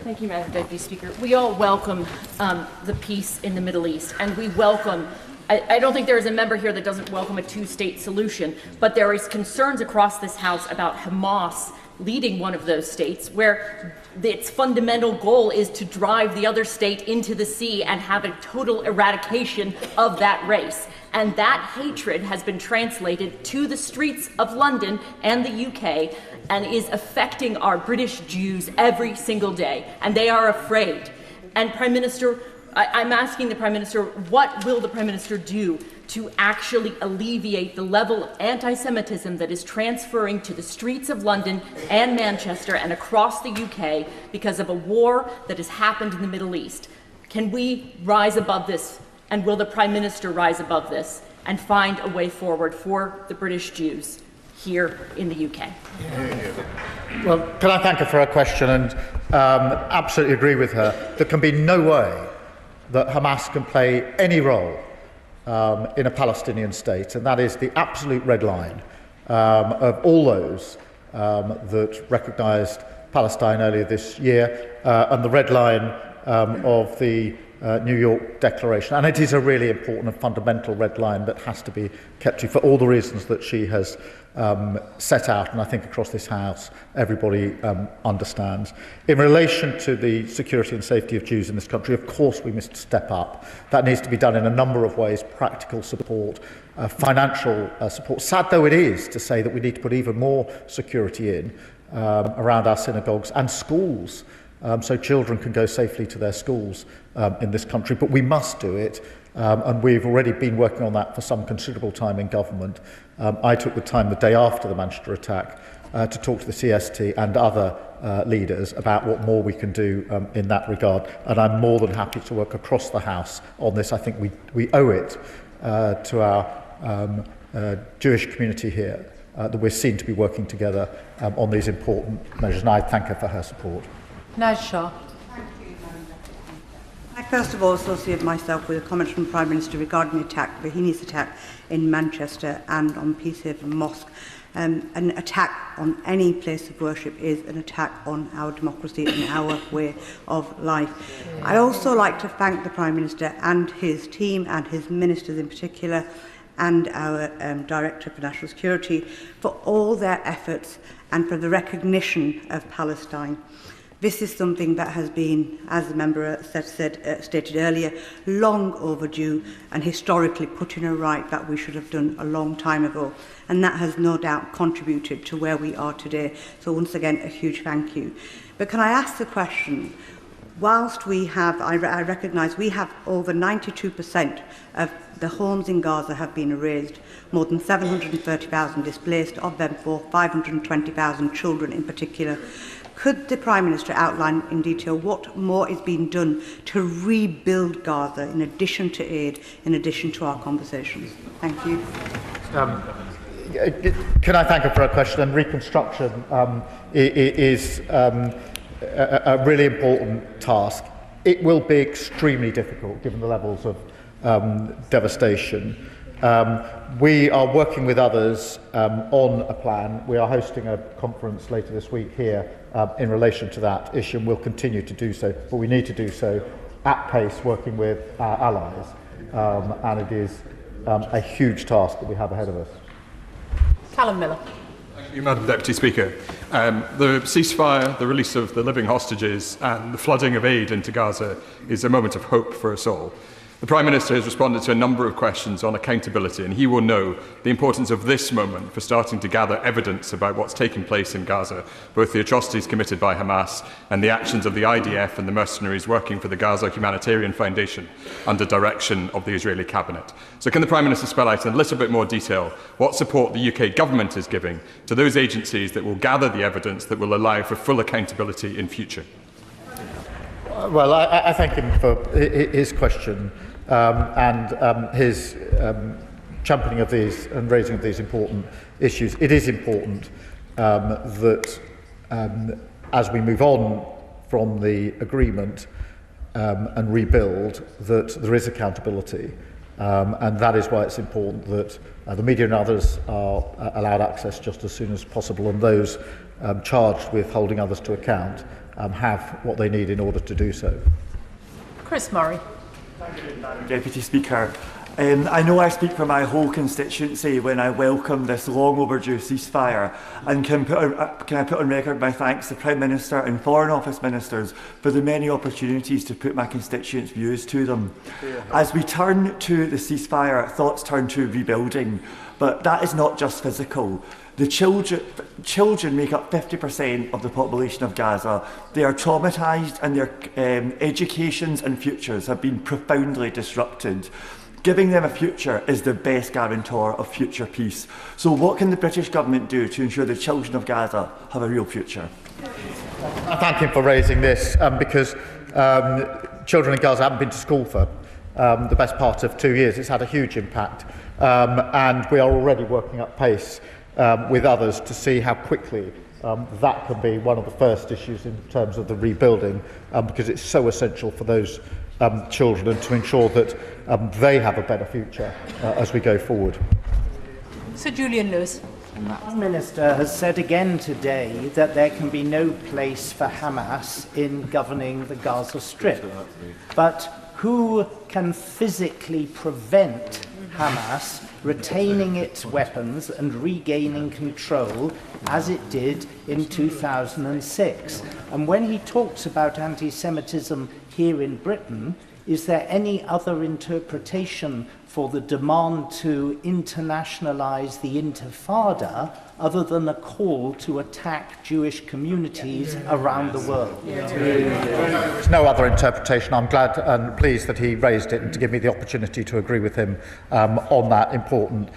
Thank you, Madam Deputy Speaker. We all welcome the peace in the Middle East, and we welcome, I don't think there is a member here that doesn't welcome a two-state solution, but there is concerns across this House about Hamas leading one of those states, where its fundamental goal is to drive the other state into the sea and have a total eradication of that race. And that hatred has been translated to the streets of London and the UK and is affecting our British Jews every single day, and they are afraid. And Prime Minister, I'm asking the Prime Minister, what will the Prime Minister do to actually alleviate the level of anti-Semitism that is transferring to the streets of London and Manchester and across the UK because of a war that has happened in the Middle East? Can we rise above this, and will the Prime Minister rise above this and find a way forward for the British Jews here in the UK? Well, can I thank her for her question, and absolutely agree with her. There can be no way that Hamas can play any role in a Palestinian state, and that is the absolute red line of all those that recognised Palestine earlier this year, and the red line of the New York Declaration. And it is a really important and fundamental red line that has to be kept to, for all the reasons that she has set out, and I think across this House everybody understands. In relation to the security and safety of Jews in this country, of course we must step up. That needs to be done in a number of ways: practical support, financial support. Sad though it is to say that we need to put even more security in around our synagogues and schools, so children can go safely to their schools in this country. But we must do it, and we've already been working on that for some considerable time in government. I took the time the day after the Manchester attack to talk to the CST and other leaders about what more we can do in that regard, and I'm more than happy to work across the House on this. I think we owe it to our Jewish community here that we're seen to be working together on these important measures, and I thank her for her support. Naz Shah. I first of all associate myself with a comment from the Prime Minister regarding the attack, Bahini's attack in Manchester and on Peacehaven Mosque. An attack on any place of worship is an attack on our democracy and our way of life. I'd also like to thank the Prime Minister and his team and his ministers in particular, and our Director for National Security, for all their efforts and for the recognition of Palestine. This is something that has been, as the member stated earlier, long overdue and historically put in a right that we should have done a long time ago. And that has no doubt contributed to where we are today. So once again, a huge thank you. But can I ask the question, whilst we have, I recognise we have over 92% of the homes in Gaza have been erased, more than 730,000 displaced, of them 520,000 children in particular. Could the Prime Minister outline in detail what more is being done to rebuild Gaza in addition to aid, in addition to our conversations? Thank you. Can I thank her for her question? And reconstruction is a really important task. It will be extremely difficult given the levels of devastation. We are working with others on a plan. We are hosting a conference later this week here in relation to that issue, and we'll continue to do so, but we need to do so at pace, working with our allies, and it is a huge task that we have ahead of us. Callum Miller. Thank you, Madam Deputy Speaker. The ceasefire, the release of the living hostages and the flooding of aid into Gaza is a moment of hope for us all. The Prime Minister has responded to a number of questions on accountability, and he will know the importance of this moment for starting to gather evidence about what's taking place in Gaza, both the atrocities committed by Hamas and the actions of the IDF and the mercenaries working for the Gaza Humanitarian Foundation under direction of the Israeli cabinet. So can the Prime Minister spell out in a little bit more detail what support the UK government is giving to those agencies that will gather the evidence that will allow for full accountability in future? Well, I thank him for his question and his championing of these and raising of these important issues. It is important that as we move on from the agreement and rebuild, that there is accountability. And that is why it's important that the media and others are allowed access just as soon as possible, and those charged with holding others to account have what they need in order to do so. Chris Murray. Thank you, Madam Deputy Speaker. I know I speak for my whole constituency when I welcome this long overdue ceasefire, and can I put on record my thanks to Prime Minister and Foreign Office Ministers for the many opportunities to put my constituents' views to them. As we turn to the ceasefire, thoughts turn to rebuilding, but that is not just physical. The children make up 50% of the population of Gaza. They are traumatised, and their educations and futures have been profoundly disrupted. Giving them a future is the best guarantor of future peace. So what can the British government do to ensure the children of Gaza have a real future? I thank him for raising this because children in Gaza haven't been to school for the best part of 2 years. It's had a huge impact, and we are already working at pace with others to see how quickly that can be one of the first issues in terms of the rebuilding, because it's so essential for those children and to ensure that they have a better future as we go forward. Sir Julian Lewis. The Prime Minister has said again today that there can be no place for Hamas in governing the Gaza Strip. But who can physically prevent Hamas retaining its weapons and regaining control as it did in 2006? And when he talks about anti-Semitism here in Britain, is there any other interpretation for the demand to internationalise the Intifada other than a call to attack Jewish communities around the world? There's no other interpretation. I'm glad and pleased that he raised it and to give me the opportunity to agree with him on that important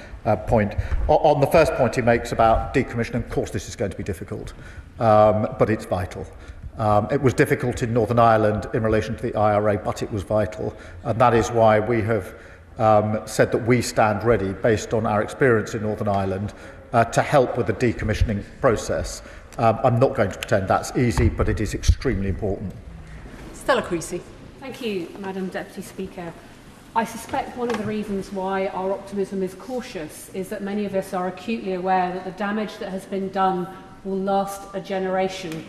point. On the first point he makes about decommissioning, of course this is going to be difficult, but it's vital. It was difficult in Northern Ireland in relation to the IRA, but it was vital, and that is why we have said that we stand ready, based on our experience in Northern Ireland, to help with the decommissioning process. I'm not going to pretend that's easy, but it is extremely important. Stella Creasy. Thank you, Madam Deputy Speaker. I suspect one of the reasons why our optimism is cautious is that many of us are acutely aware that the damage that has been done will last a generation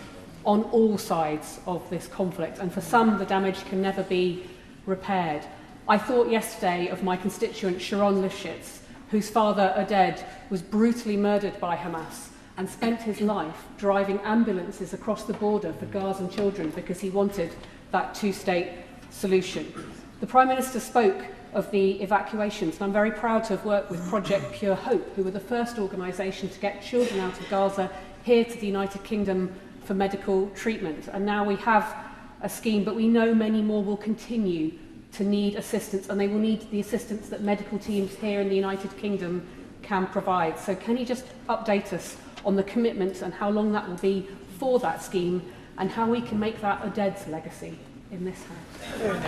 on all sides of this conflict, and for some the damage can never be repaired. I thought yesterday of my constituent Sharon Lifshitz, whose father, Oded, was brutally murdered by Hamas and spent his life driving ambulances across the border for Gazan children because he wanted that two-state solution. The Prime Minister spoke of the evacuations, and I'm very proud to have worked with Project Pure Hope, who were the first organisation to get children out of Gaza here to the United Kingdom for medical treatment. And now we have a scheme, but we know many more will continue to need assistance, and they will need the assistance that medical teams here in the United Kingdom can provide. So can you just update us on the commitments and how long that will be for that scheme, and how we can make that Oded's legacy in this House?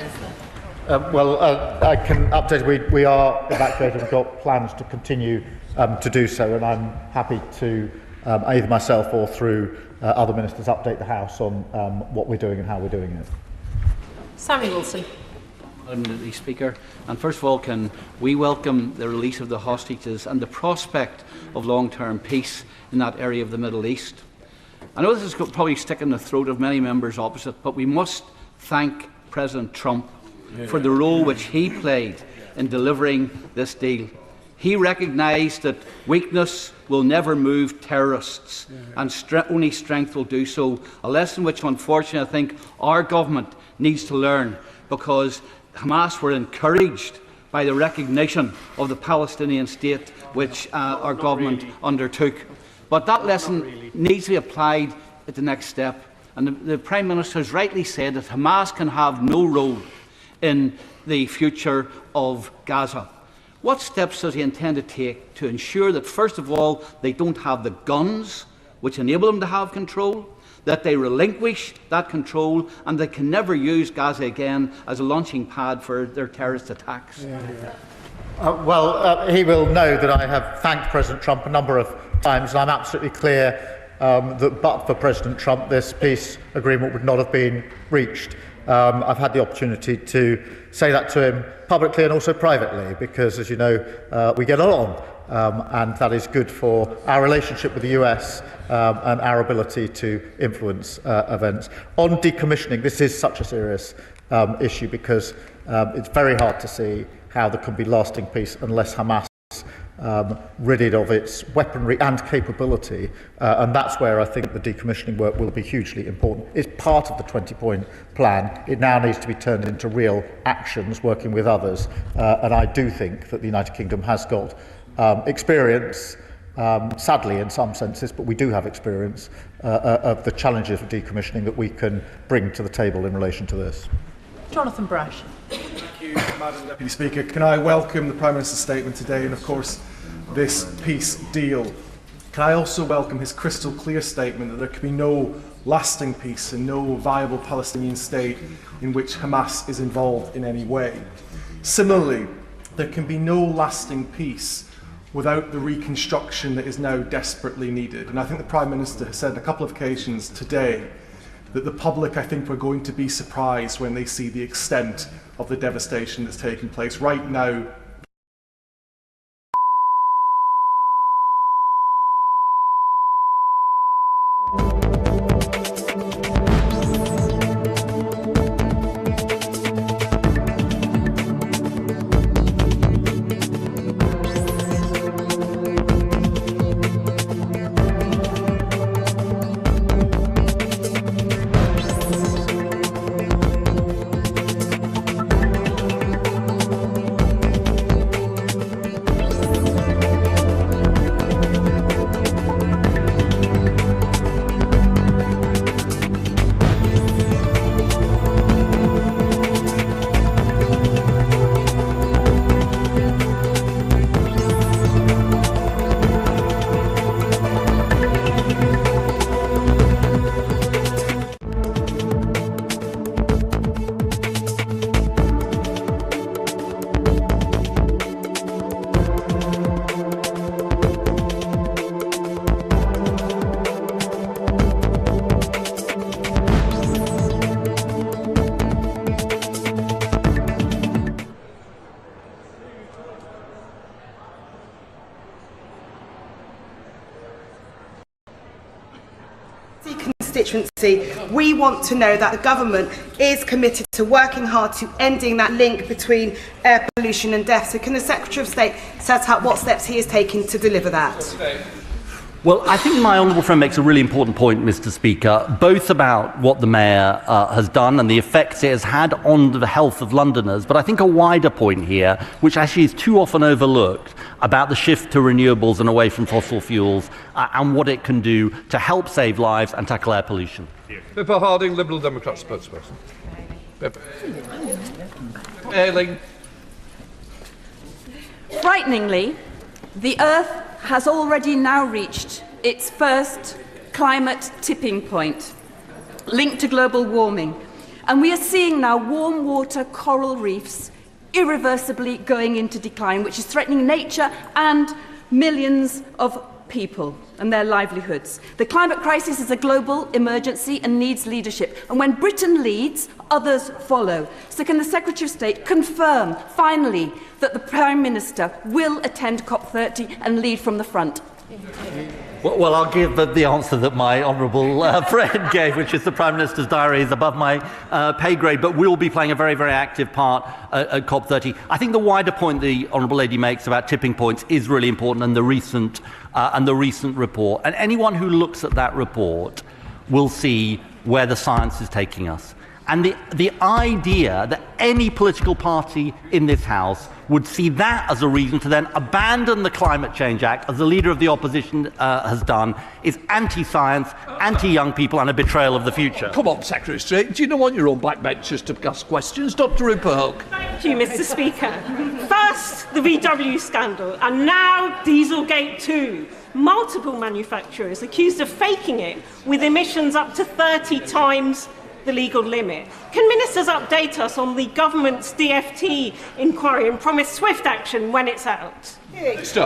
I can update. We are evacuating. We've got plans to continue to do so, and I'm happy to either myself or through other ministers update the House on what we're doing and how we're doing it. Sammy Wilson. Madam Deputy Speaker, and first of all, can we welcome the release of the hostages and the prospect of long-term peace in that area of the Middle East. I know this is probably stick in the throat of many members opposite, but we must thank President Trump for the role which he played in delivering this deal. He recognised that weakness will never move terrorists, and only strength will do so, a lesson which unfortunately I think our government needs to learn, because Hamas were encouraged by the recognition of the Palestinian state which our government undertook. But that lesson needs to be applied at the next step. And the Prime Minister has rightly said that Hamas can have no role in the future of Gaza. What steps does he intend to take to ensure that, first of all, they don't have the guns which enable them to have control, that they relinquish that control, and they can never use Gaza again as a launching pad for their terrorist attacks? He will know that I have thanked President Trump a number of times, and I'm absolutely clear that but for President Trump, this peace agreement would not have been reached. I've had the opportunity to say that to him publicly and also privately, because, as you know, we get along, and that is good for our relationship with the US and our ability to influence events. On decommissioning, this is such a serious issue, because it's very hard to see how there can be lasting peace unless Hamas ridded of its weaponry and capability, and that's where I think the decommissioning work will be hugely important. It's part of the 20-point plan. It now needs to be turned into real actions, working with others, and I do think that the United Kingdom has got experience, sadly in some senses, but we do have experience of the challenges of decommissioning that we can bring to the table in relation to this. Jonathan Brash. Thank you, Madam Deputy Speaker. Can I welcome the Prime Minister's statement today and, of course, this peace deal? Can I also welcome his crystal clear statement that there can be no lasting peace and no viable Palestinian state in which Hamas is involved in any way? Similarly, there can be no lasting peace without the reconstruction that is now desperately needed. And I think the Prime Minister has said on a couple of occasions today that the public, I think, are going to be surprised when they see the extent of the devastation that's taking place right now. constituency, we want to know that the government is committed to working hard to ending that link between air pollution and death. So can the Secretary of State set out what steps he is taking to deliver that? Well, I think my honourable friend makes a really important point, Mr. Speaker, both about what the Mayor has done and the effects it has had on the health of Londoners, but I think a wider point here, which actually is too often overlooked, about the shift to renewables and away from fossil fuels and what it can do to help save lives and tackle air pollution. Pippa Harding, Liberal Democrat spokesperson. Pippa. Ailing. Frighteningly, the Earth has already now reached its first climate tipping point, linked to global warming. And we are seeing now warm water coral reefs irreversibly going into decline, which is threatening nature and millions of people. and their livelihoods. The climate crisis is a global emergency and needs leadership. And when Britain leads, others follow. So can the Secretary of State confirm, finally, that the Prime Minister will attend COP30 and lead from the front? Well, I'll give the answer that my honourable friend gave, which is the Prime Minister's diary is above my pay grade, but we'll be playing a very, very active part at COP30. I think the wider point the honourable lady makes about tipping points is really important, and the recent report. And anyone who looks at that report will see where the science is taking us. And the idea that any political party in this House would see that as a reason to then abandon the Climate Change Act, as the Leader of the Opposition has done, is anti-science, anti-young people and a betrayal of the future. Come on, Secretary of State, do you not want your own backbenchers to ask questions? Dr Rupert. Thank you, Mr Speaker. First, the VW scandal, and now Dieselgate 2. Multiple manufacturers accused of faking it with emissions up to 30 times the legal limit. Can ministers update us on the government's DFT inquiry and promise swift action when it's out? Minister.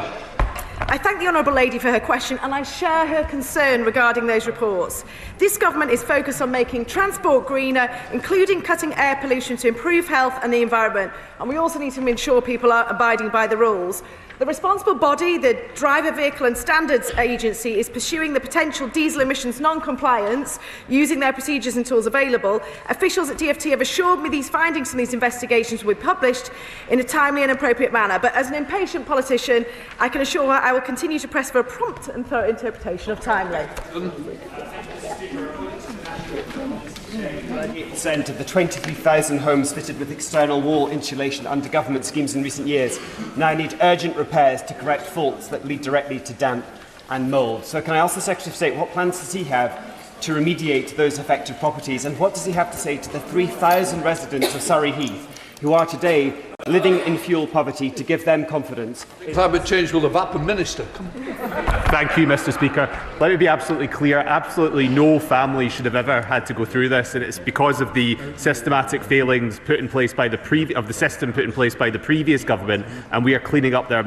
I thank the Honourable Lady for her question, and I share her concern regarding those reports. This government is focused on making transport greener, including cutting air pollution to improve health and the environment, and we also need to ensure people are abiding by the rules. The responsible body, the Driver Vehicle and Standards Agency, is pursuing the potential diesel emissions non-compliance using their procedures and tools available. Officials at DFT have assured me these findings from these investigations will be published in a timely and appropriate manner. But as an impatient politician, I can assure her I will continue to press for a prompt and thorough interpretation of timely. 98% of the 23,000 homes fitted with external wall insulation under government schemes in recent years now need urgent repairs to correct faults that lead directly to damp and mould. So can I ask the Secretary of State what plans does he have to remediate those affected properties, and what does he have to say to the 3,000 residents of Surrey Heath who are today living in fuel poverty, to give them confidence? Climate change will have happened, Minister. Thank you, Mr Speaker. Let me be absolutely clear. Absolutely no family should have ever had to go through this, and it's because of the systematic failings put in place by the system put in place by the previous government, and we are cleaning up their